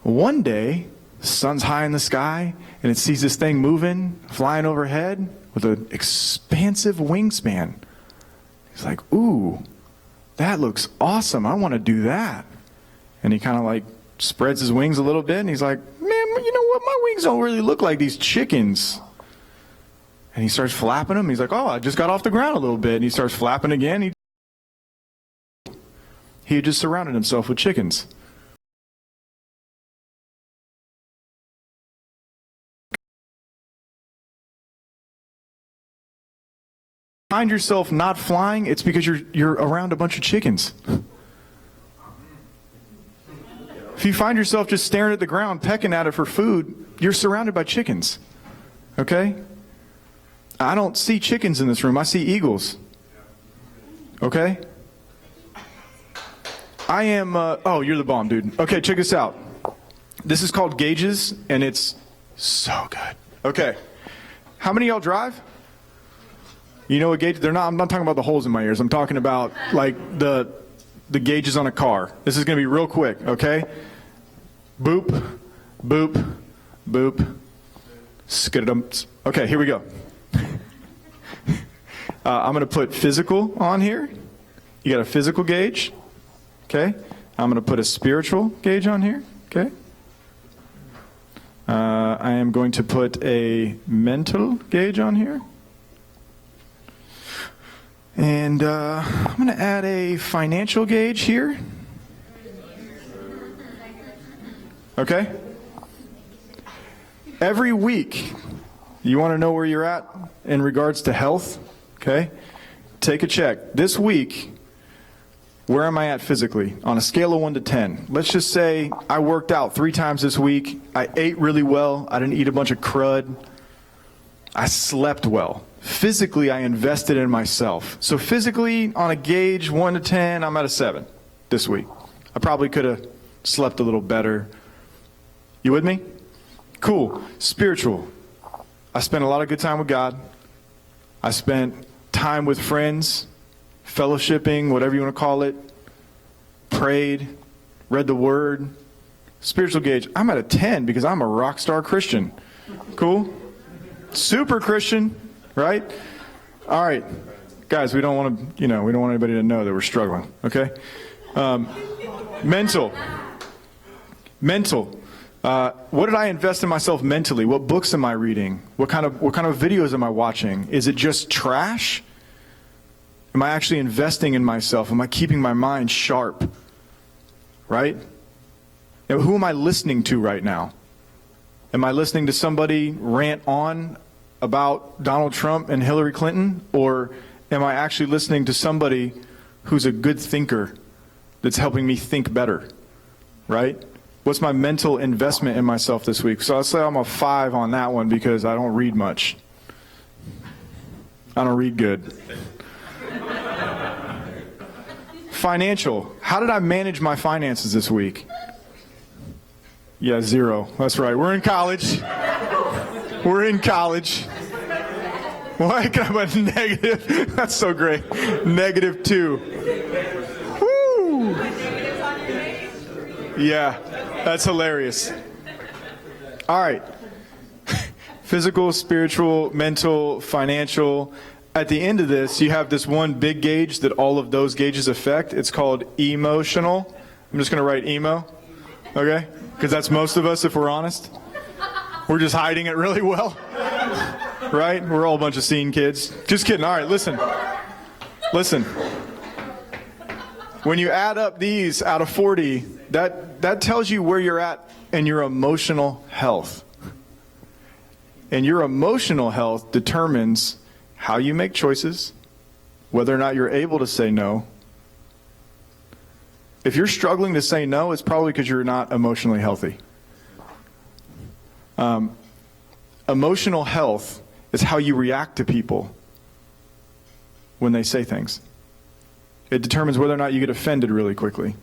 One day, the sun's high in the sky, and it sees this thing moving, flying overhead with an expansive wingspan. He's like, ooh, that looks awesome. I want to do that. And he kind of like spreads his wings a little bit, and he's like, man, you know what? My wings don't really look like these chickens. And he starts flapping them. He's like, oh, I just got off the ground a little bit. And he starts flapping again. He had just surrounded himself with chickens. Find yourself not flying, it's because you're around a bunch of chickens. If you find yourself just staring at the ground, pecking at it for food, you're surrounded by chickens. Okay? I don't see chickens in this room. I see eagles. Okay? I am, oh, you're the bomb, dude. Okay, check this out. This is called gauges, and it's so good. Okay. How many of y'all drive? You know what gauge? I'm not talking about the holes in my ears. I'm talking about like the gauges on a car. This is going to be real quick, okay? Boop, boop, boop, skidum. Okay, here we go. I'm going to put physical on here. You got a physical gauge, okay? I'm going to put a spiritual gauge on here, okay? I am going to put a mental gauge on here. And I'm going to add a financial gauge here. Okay? Every week, you want to know where you're at in regards to health? Okay? Take a check. This week, where am I at physically? On a scale of 1 to 10. Let's just say I worked out 3 times this week. I ate really well. I didn't eat a bunch of crud. I slept well. Physically, I invested in myself. So physically, on a gauge, 1 to 10, I'm at a 7 this week. I probably could have slept a little better. You with me? Cool. Spiritual. I spent a lot of good time with God. I spent time with friends, fellowshipping, whatever you want to call it. Prayed, read the Word. Spiritual gauge, I'm at a 10 because I'm a rock star Christian. Cool? Super Christian. Right? All right. Guys, we don't want to, we don't want anybody to know that we're struggling. Okay? Mental. What did I invest in myself mentally? What books am I reading? What kind of videos am I watching? Is it just trash? Am I actually investing in myself? Am I keeping my mind sharp? Right? Now, who am I listening to right now? Am I listening to somebody rant on about Donald Trump and Hillary Clinton, or am I actually listening to somebody who's a good thinker that's helping me think better, right? What's my mental investment in myself this week? So I'll say I'm a 5 on that one because I don't read much. I don't read good. Financial. How did I manage my finances this week? Yeah, 0. That's right. We're in college. We're in college. Why can I put negative? That's so great. -2. Woo! Yeah, that's hilarious. All right. Physical, spiritual, mental, financial. At the end of this, you have this one big gauge that all of those gauges affect. It's called emotional. I'm just going to write emo. Okay? Because that's most of us, if we're honest. We're just hiding it really well. Right? We're all a bunch of scene kids. Just kidding. All right, listen. Listen. When you add up these out of 40, that tells you where you're at in your emotional health. And your emotional health determines how you make choices, whether or not you're able to say no. If you're struggling to say no, it's probably because you're not emotionally healthy. Emotional health is how you react to people when they say things. It determines whether or not you get offended really quickly.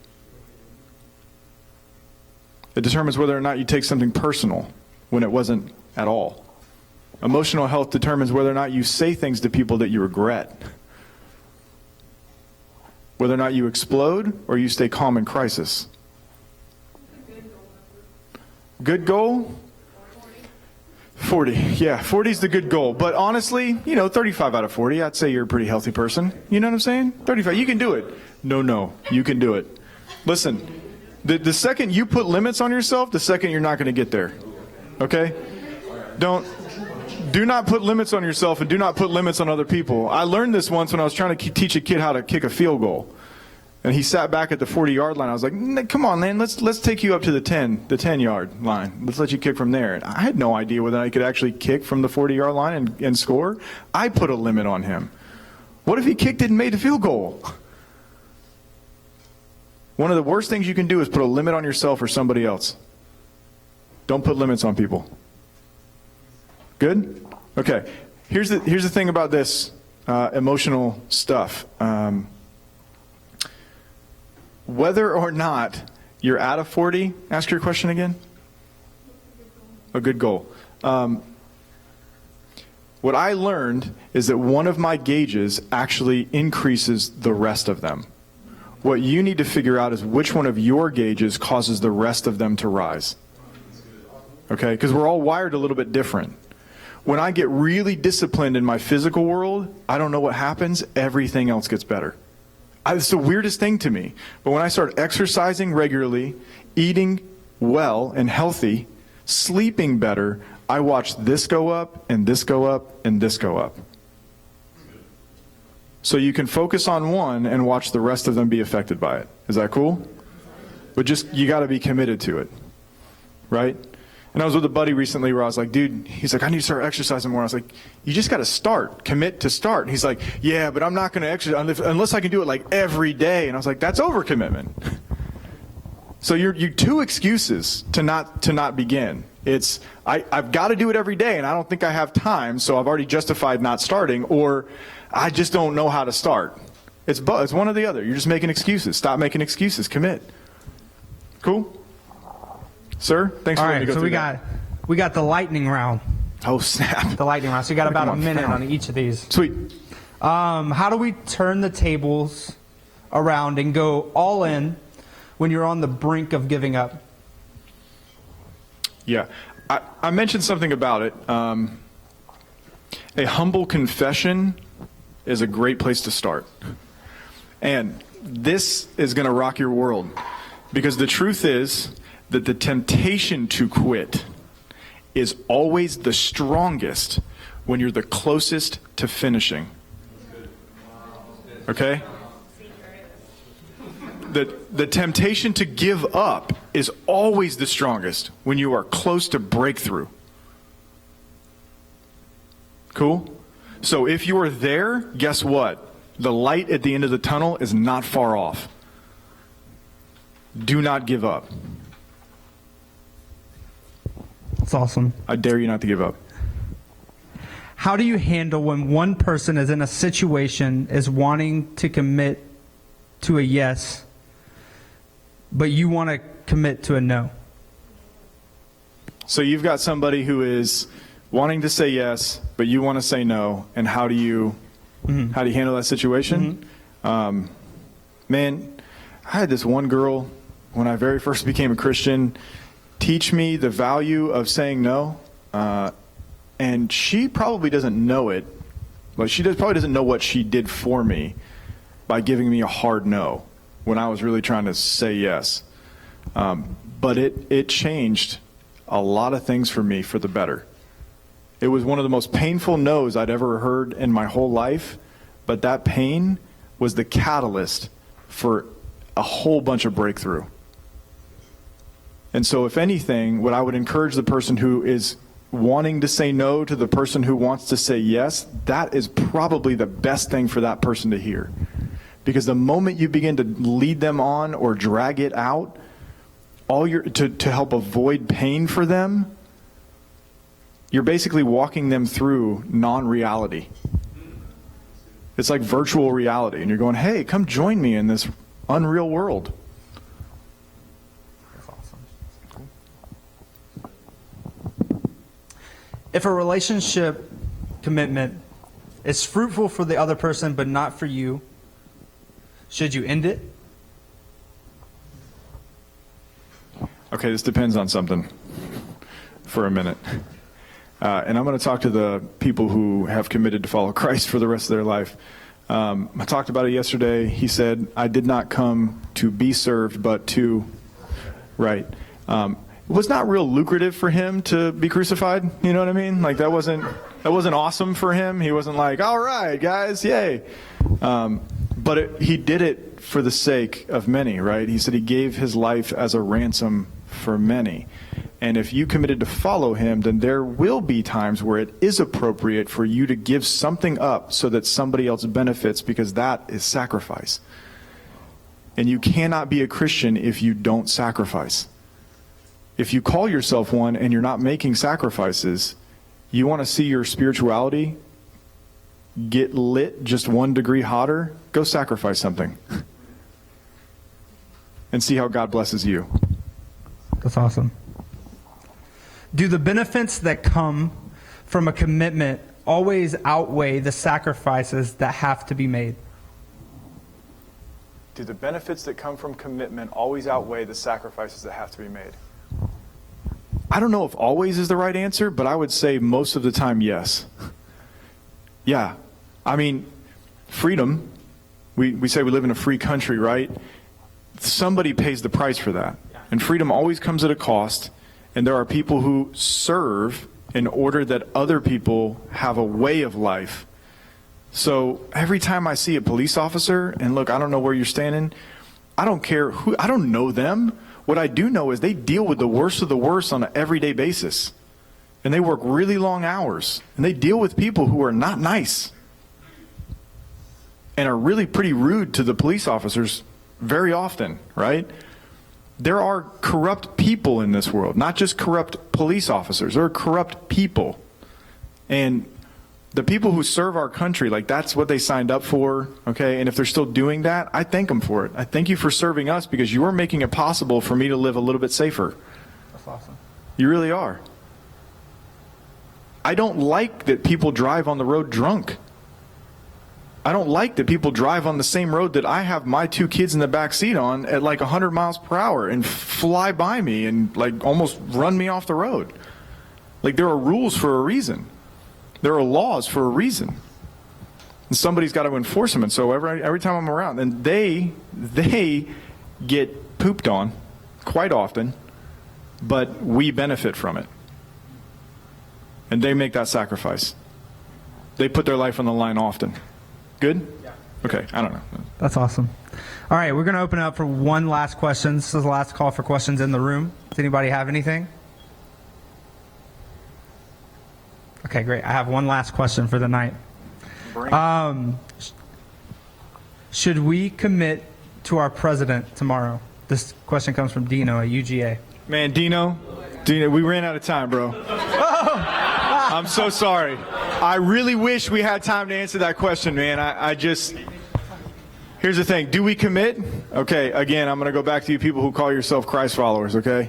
It determines whether or not you take something personal when it wasn't at all. Emotional health determines whether or not you say things to people that you regret. Whether or not you explode or you stay calm in crisis. Good goal? 40. Yeah, 40 is the good goal. But honestly, 35 out of 40, I'd say you're a pretty healthy person. You know what I'm saying? 35, you can do it. No, you can do it. Listen, the second you put limits on yourself, the second you're not going to get there. Okay? Do not put limits on yourself and do not put limits on other people. I learned this once when I was trying to teach a kid how to kick a field goal. And he sat back at the 40-yard line. I was like, come on, man, let's take you up to the 10-yard line. Let's let you kick from there. And I had no idea whether I could actually kick from the 40-yard line and score. I put a limit on him. What if he kicked it and made the field goal? One of the worst things you can do is put a limit on yourself or somebody else. Don't put limits on people. Good? Okay. Here's the thing about this emotional stuff. Whether or not you're at a 40, ask your question again. A good goal. What I learned is that one of my gauges actually increases the rest of them. What you need to figure out is which one of your gauges causes the rest of them to rise. Okay? Because we're all wired a little bit different. When I get really disciplined in my physical world, I don't know what happens. Everything else gets better. It's the weirdest thing to me. But when I start exercising regularly, eating well and healthy, sleeping better, I watch this go up and this go up and this go up. So you can focus on one and watch the rest of them be affected by it. Is that cool? But you got to be committed to it. Right? And I was with a buddy recently where I was like, dude, he's like, I need to start exercising more. I was like, you just got to start. Commit to start. And he's like, yeah, but I'm not going to exercise unless I can do it like every day. And I was like, that's overcommitment. So you're two excuses to not begin. It's I've got to do it every day and I don't think I have time, so I've already justified not starting, or I just don't know how to start. It's one or the other. You're just making excuses. Stop making excuses. Commit. Cool? Sir, thanks for letting me go through that. we got the lightning round. Oh, snap. The lightning round. So you got about a minute on each of these. Sweet. How do we turn the tables around and go all in when you're on the brink of giving up? Yeah. I mentioned something about it. A humble confession is a great place to start. And this is going to rock your world. Because the truth is that the temptation to quit is always the strongest when you're the closest to finishing. Okay? The temptation to give up is always the strongest when you are close to breakthrough. Cool? So if you are there, guess what? The light at the end of the tunnel is not far off. Do not give up. That's awesome. I dare you not to give up. How do you handle when one person is in a situation, is wanting to commit to a yes, but you want to commit to a no? So you've got somebody who is wanting to say yes, but you want to say no, and how do you handle that situation? Man, I had this one girl when I very first became a Christian teach me the value of saying no, and she probably doesn't know it, but probably doesn't know what she did for me by giving me a hard no when I was really trying to say yes. But it changed a lot of things for me for the better. It was one of the most painful no's I'd ever heard in my whole life, but that pain was the catalyst for a whole bunch of breakthrough. And so if anything, what I would encourage the person who is wanting to say no to the person who wants to say yes, that is probably the best thing for that person to hear. Because the moment you begin to lead them on or drag it out, to help avoid pain for them, you're basically walking them through non-reality. It's like virtual reality. And you're going, hey, come join me in this unreal world. That's awesome. If a relationship commitment is fruitful for the other person but not for you, should you end it? Okay, this depends on something for a minute. And I'm going to talk to the people who have committed to follow Christ for the rest of their life. I talked about it yesterday. He said, I did not come to be served, but to, right. It was not real lucrative for him to be crucified. You know what I mean? Like that wasn't awesome for him. He wasn't like, all right, guys, yay. But he did it for the sake of many, right? He said he gave his life as a ransom for many. And if you committed to follow him, then there will be times where it is appropriate for you to give something up so that somebody else benefits, because that is sacrifice. And you cannot be a Christian if you don't sacrifice. If you call yourself one and you're not making sacrifices, you want to see your spirituality get lit just 1 degree hotter, go sacrifice something. And see how God blesses you. That's awesome. Do the benefits that come from a commitment always outweigh the sacrifices that have to be made? Do the benefits that come from commitment always outweigh the sacrifices that have to be made? I don't know if always is the right answer, but I would say most of the time, yes. Yeah. I mean, freedom, we say we live in a free country, right? Somebody pays the price for that. And freedom always comes at a cost. And there are people who serve in order that other people have a way of life. So every time I see a police officer, and look, I don't know where you're standing, I don't care who, I don't know them. What I do know is they deal with the worst of the worst on an everyday basis. And they work really long hours. And they deal with people who are not nice. And are really pretty rude to the police officers very often, right? There are corrupt people in this world, not just corrupt police officers. There are corrupt people. And the people who serve our country, like that's what they signed up for, okay? And if they're still doing that, I thank them for it. I thank you for serving us, because you are making it possible for me to live a little bit safer. That's awesome. You really are. I don't like that people drive on the road drunk. I don't like that people drive on the same road that I have my 2 kids in the back seat on at like 100 miles per hour and fly by me and like almost run me off the road. Like there are rules for a reason. There are laws for a reason. And somebody's got to enforce them. And so every time I'm around, and they get pooped on quite often, but we benefit from it. And they make that sacrifice. They put their life on the line often. Good? Yeah. Okay, I don't know. That's awesome. All right, we're going to open it up for one last question. This is the last call for questions in the room. Does anybody have anything? Okay, great. I have one last question for the night. Should we commit to our president tomorrow? This question comes from Dino at UGA. Man, Dino, we ran out of time, bro. I'm so sorry. I really wish we had time to answer that question, man. Here's the thing. Do we commit? Okay, again, I'm going to go back to you people who call yourself Christ followers, okay?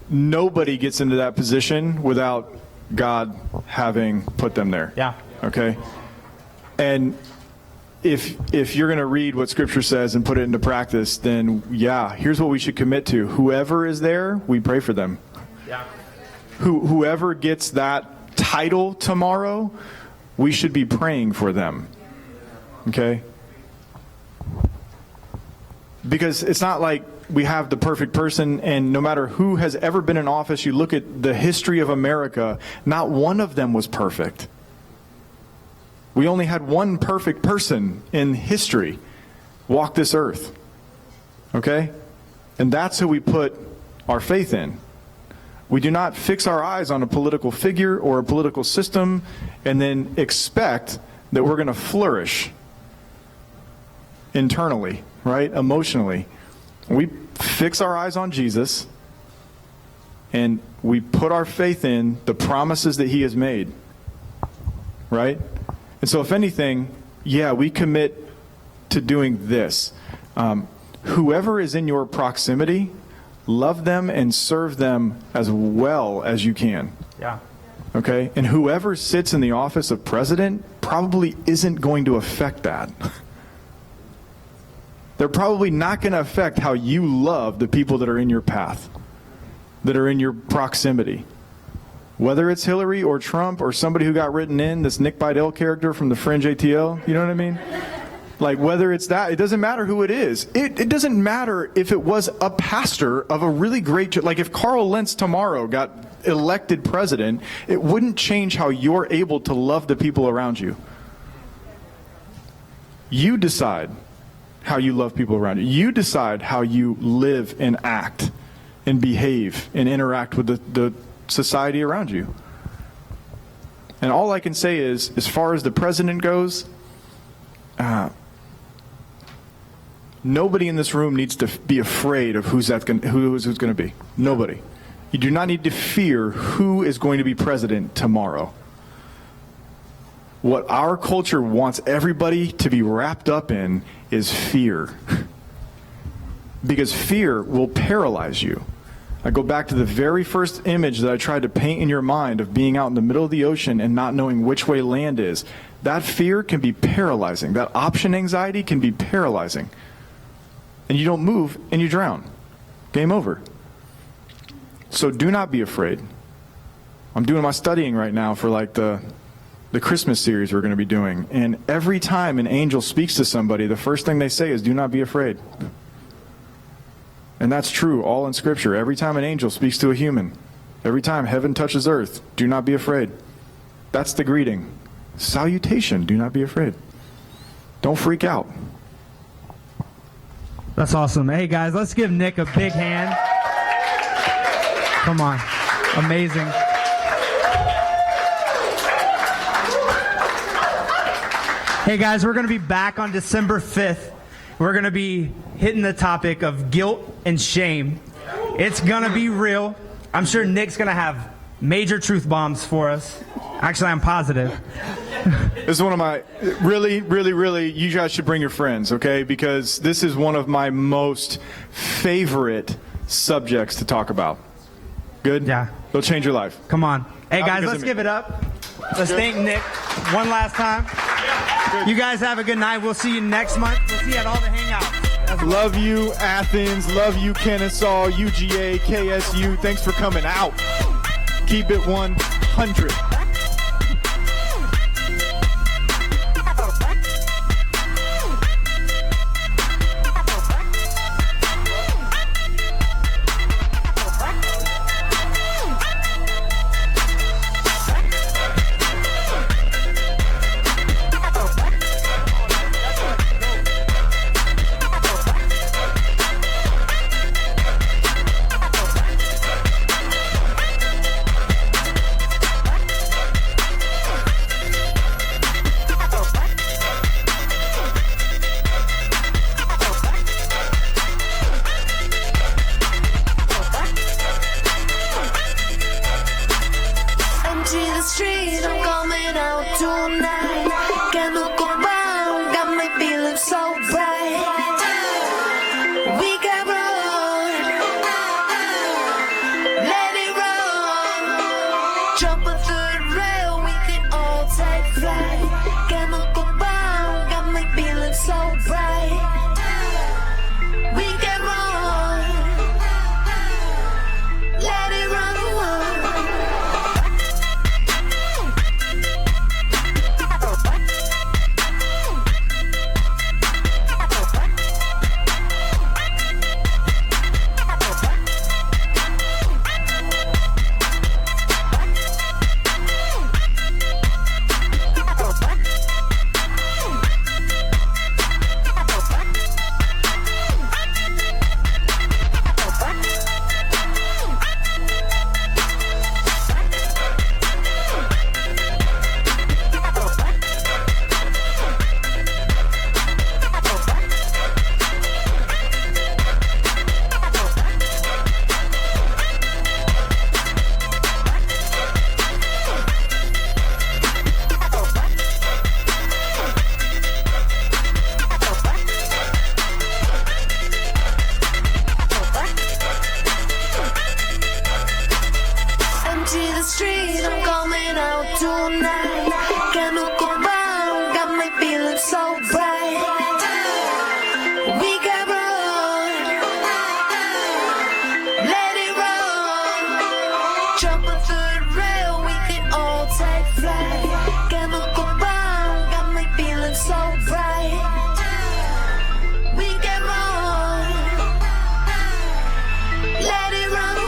Nobody gets into that position without God having put them there. Yeah. Okay? And if you're going to read what Scripture says and put it into practice, then yeah, here's what we should commit to. Whoever is there, we pray for them. Yeah. Whoever gets that title tomorrow, we should be praying for them. Okay? Because it's not like we have the perfect person, and no matter who has ever been in office, you look at the history of America, not one of them was perfect. We only had one perfect person in history walk this earth. Okay? And that's who we put our faith in. We do not fix our eyes on a political figure or a political system and then expect that we're going to flourish internally, right? Emotionally. We fix our eyes on Jesus and we put our faith in the promises that He has made, right? And so if anything, yeah, we commit to doing this. Whoever is in your proximity, love them and serve them as well as you can. Yeah. Okay? And whoever sits in the office of president probably isn't going to affect that. They're probably not going to affect how you love the people that are in your path, that are in your proximity. Whether it's Hillary or Trump or somebody who got written in, this Nick Bidell character from the Fringe ATL, you know what I mean? Like, whether it's that, it doesn't matter who it is. It doesn't matter if it was a pastor of a really great church. Like, if Carl Lentz tomorrow got elected president, it wouldn't change how you're able to love the people around you. You decide how you love people around you. You decide how you live and act and behave and interact with the society around you. And all I can say is, as far as the president goes, nobody in this room needs to be afraid of who's going to be. Nobody. You do not need to fear who is going to be president tomorrow. What our culture wants everybody to be wrapped up in is fear. Because fear will paralyze you. I go back to the very first image that I tried to paint in your mind of being out in the middle of the ocean and not knowing which way land is. That fear can be paralyzing. That option anxiety can be paralyzing. And you don't move and you drown. Game over. So do not be afraid. I'm doing my studying right now for like the Christmas series we're going to be doing. And every time an angel speaks to somebody, the first thing they say is, do not be afraid. And that's true all in Scripture. Every time an angel speaks to a human, every time heaven touches earth, do not be afraid. That's the greeting. Salutation, do not be afraid. Don't freak out. That's awesome. Hey, guys, let's give Nick a big hand. Come on. Amazing. Hey, guys, we're going to be back on December 5th. We're going to be hitting the topic of guilt and shame. It's going to be real. I'm sure Nick's going to have major truth bombs for us. Actually, I'm positive. This is one of my, really, you guys should bring your friends, okay? Because this is one of my most favorite subjects to talk about. Good? Yeah. It'll change your life. Come on. Hey, guys, let's give it up. Let's thank Nick one last time. You guys have a good night. We'll see you next month. We'll see you at all the hangouts. Love you, Athens. Love you, Kennesaw, UGA, KSU. Thanks for coming out. Keep it 100. Jump a third rail. take flight. Chemical bomb got me feeling so bright. We get more. Let it run.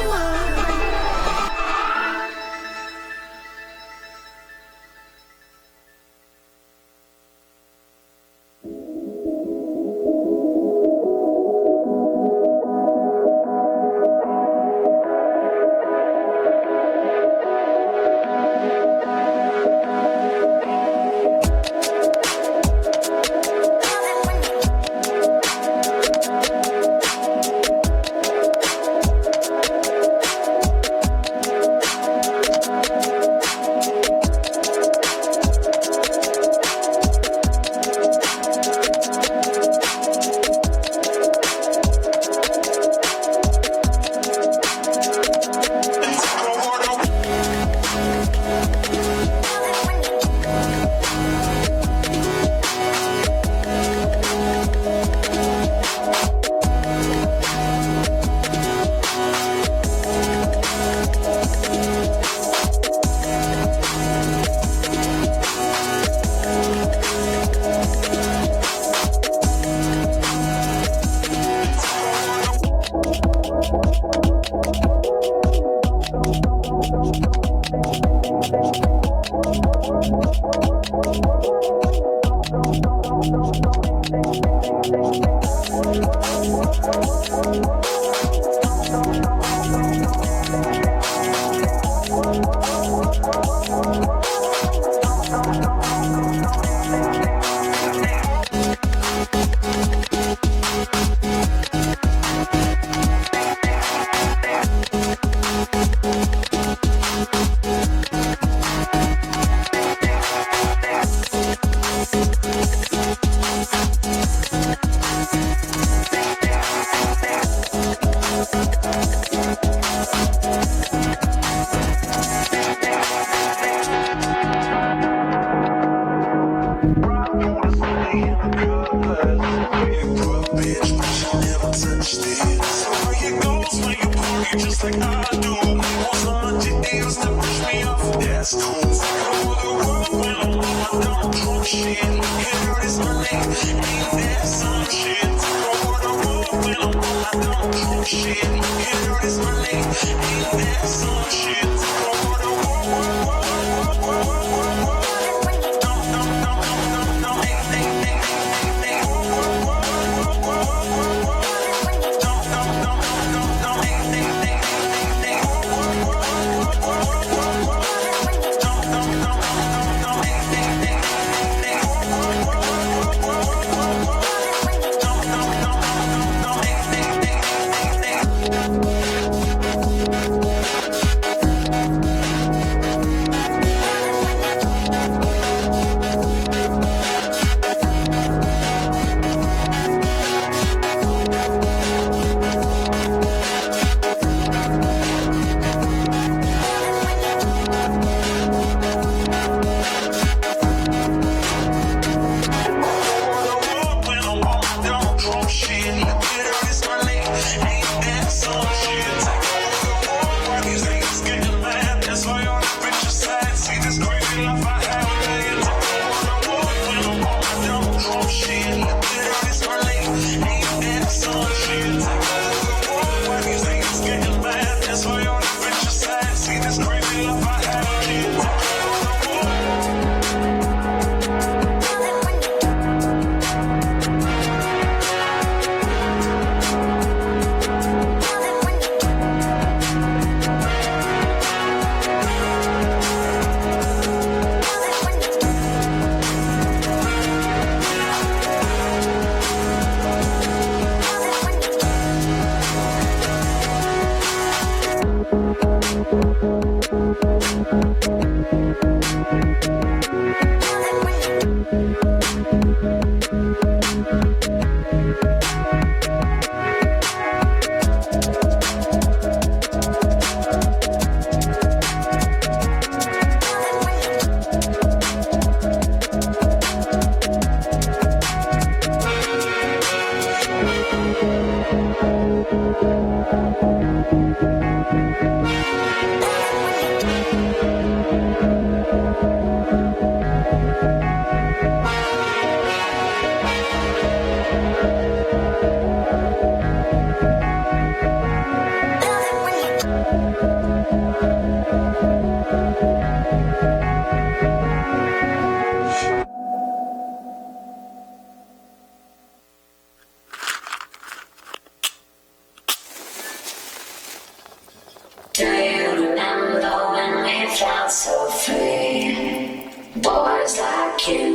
Do you remember when we felt so free? Boys like you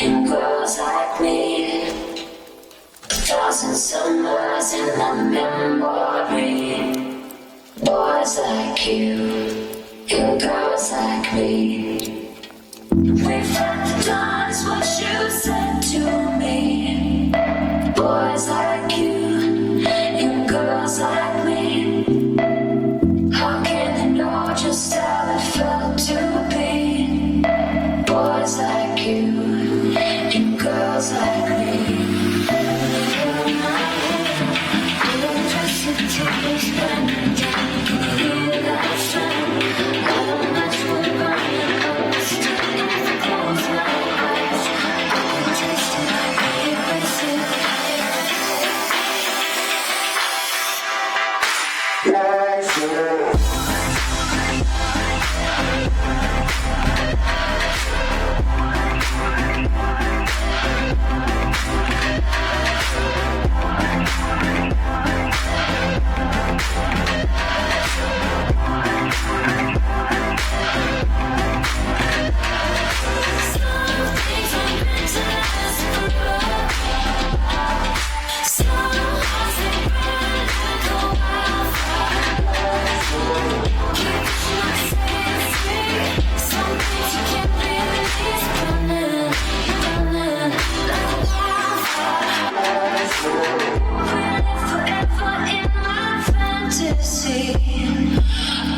and girls like me. 1,000 summers in the memory. Boys like you and girls like me. We felt the dawn's what you said to me. Boys like you and girls like me. How can they know just how it felt to be? Boys like you and girls like me. Electricity was burning down. Can you hear that sound? All the nights were burning up. Still, if I close my eyes, I can taste it. Erase it.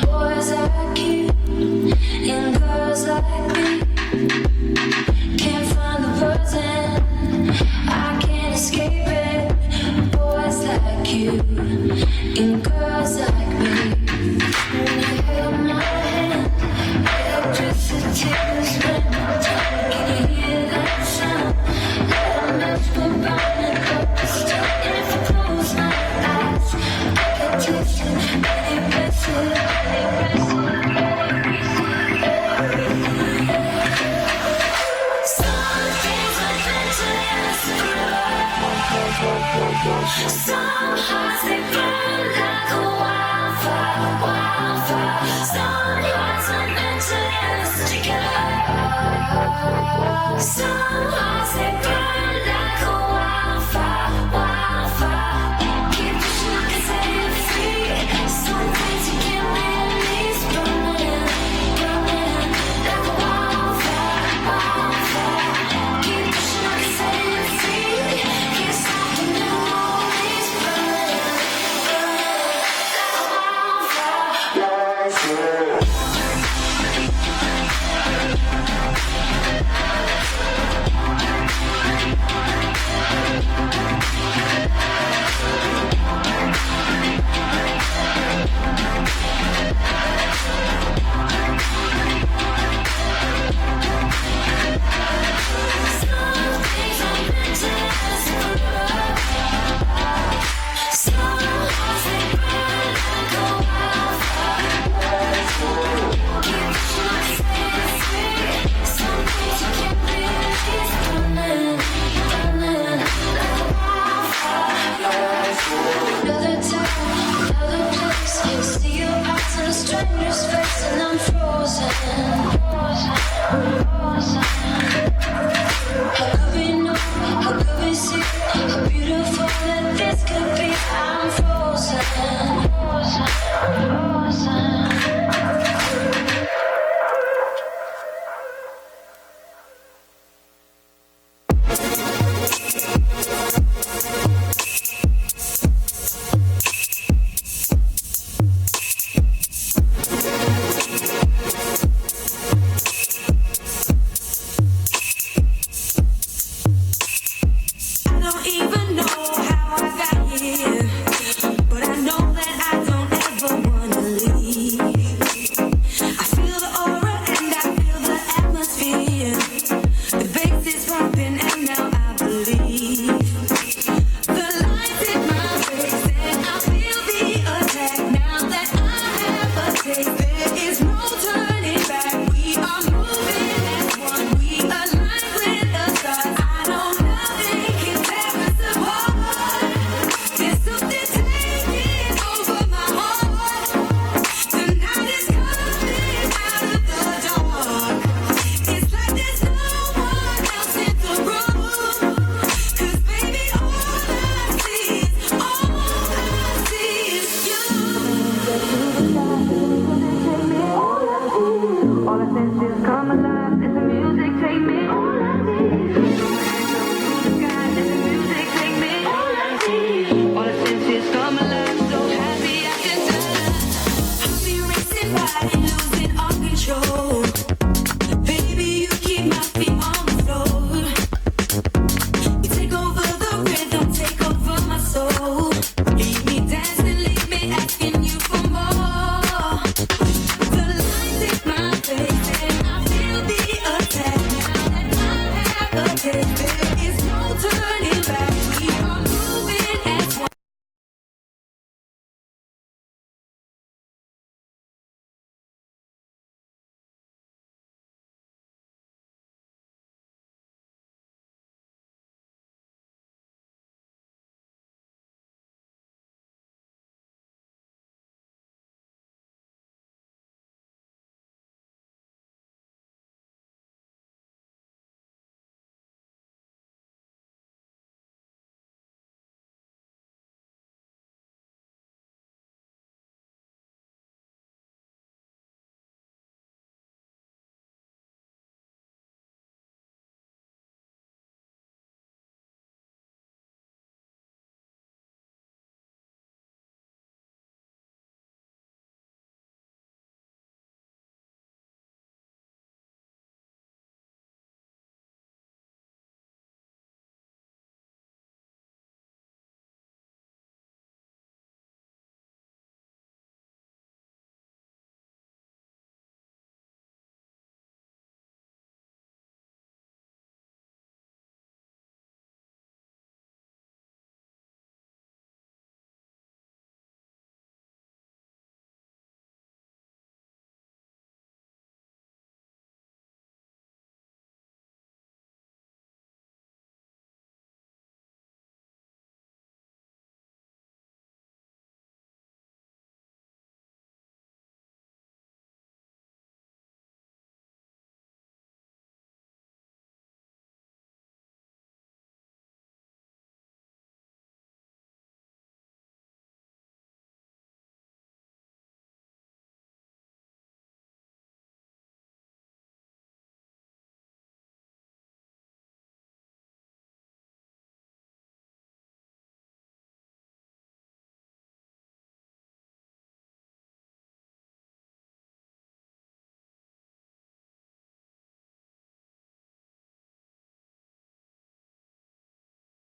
Boys like you and girls like me. Can't find the words and I can't escape it. Boys like you and girls like me. When you held my hand, electricity was running down. Can you hear that sound? Little lights were burning up. Still, if I close my eyes, I can taste it. Some hearts they burn like a wildfire, wildfire. Some hearts are meant to last together. Some hearts they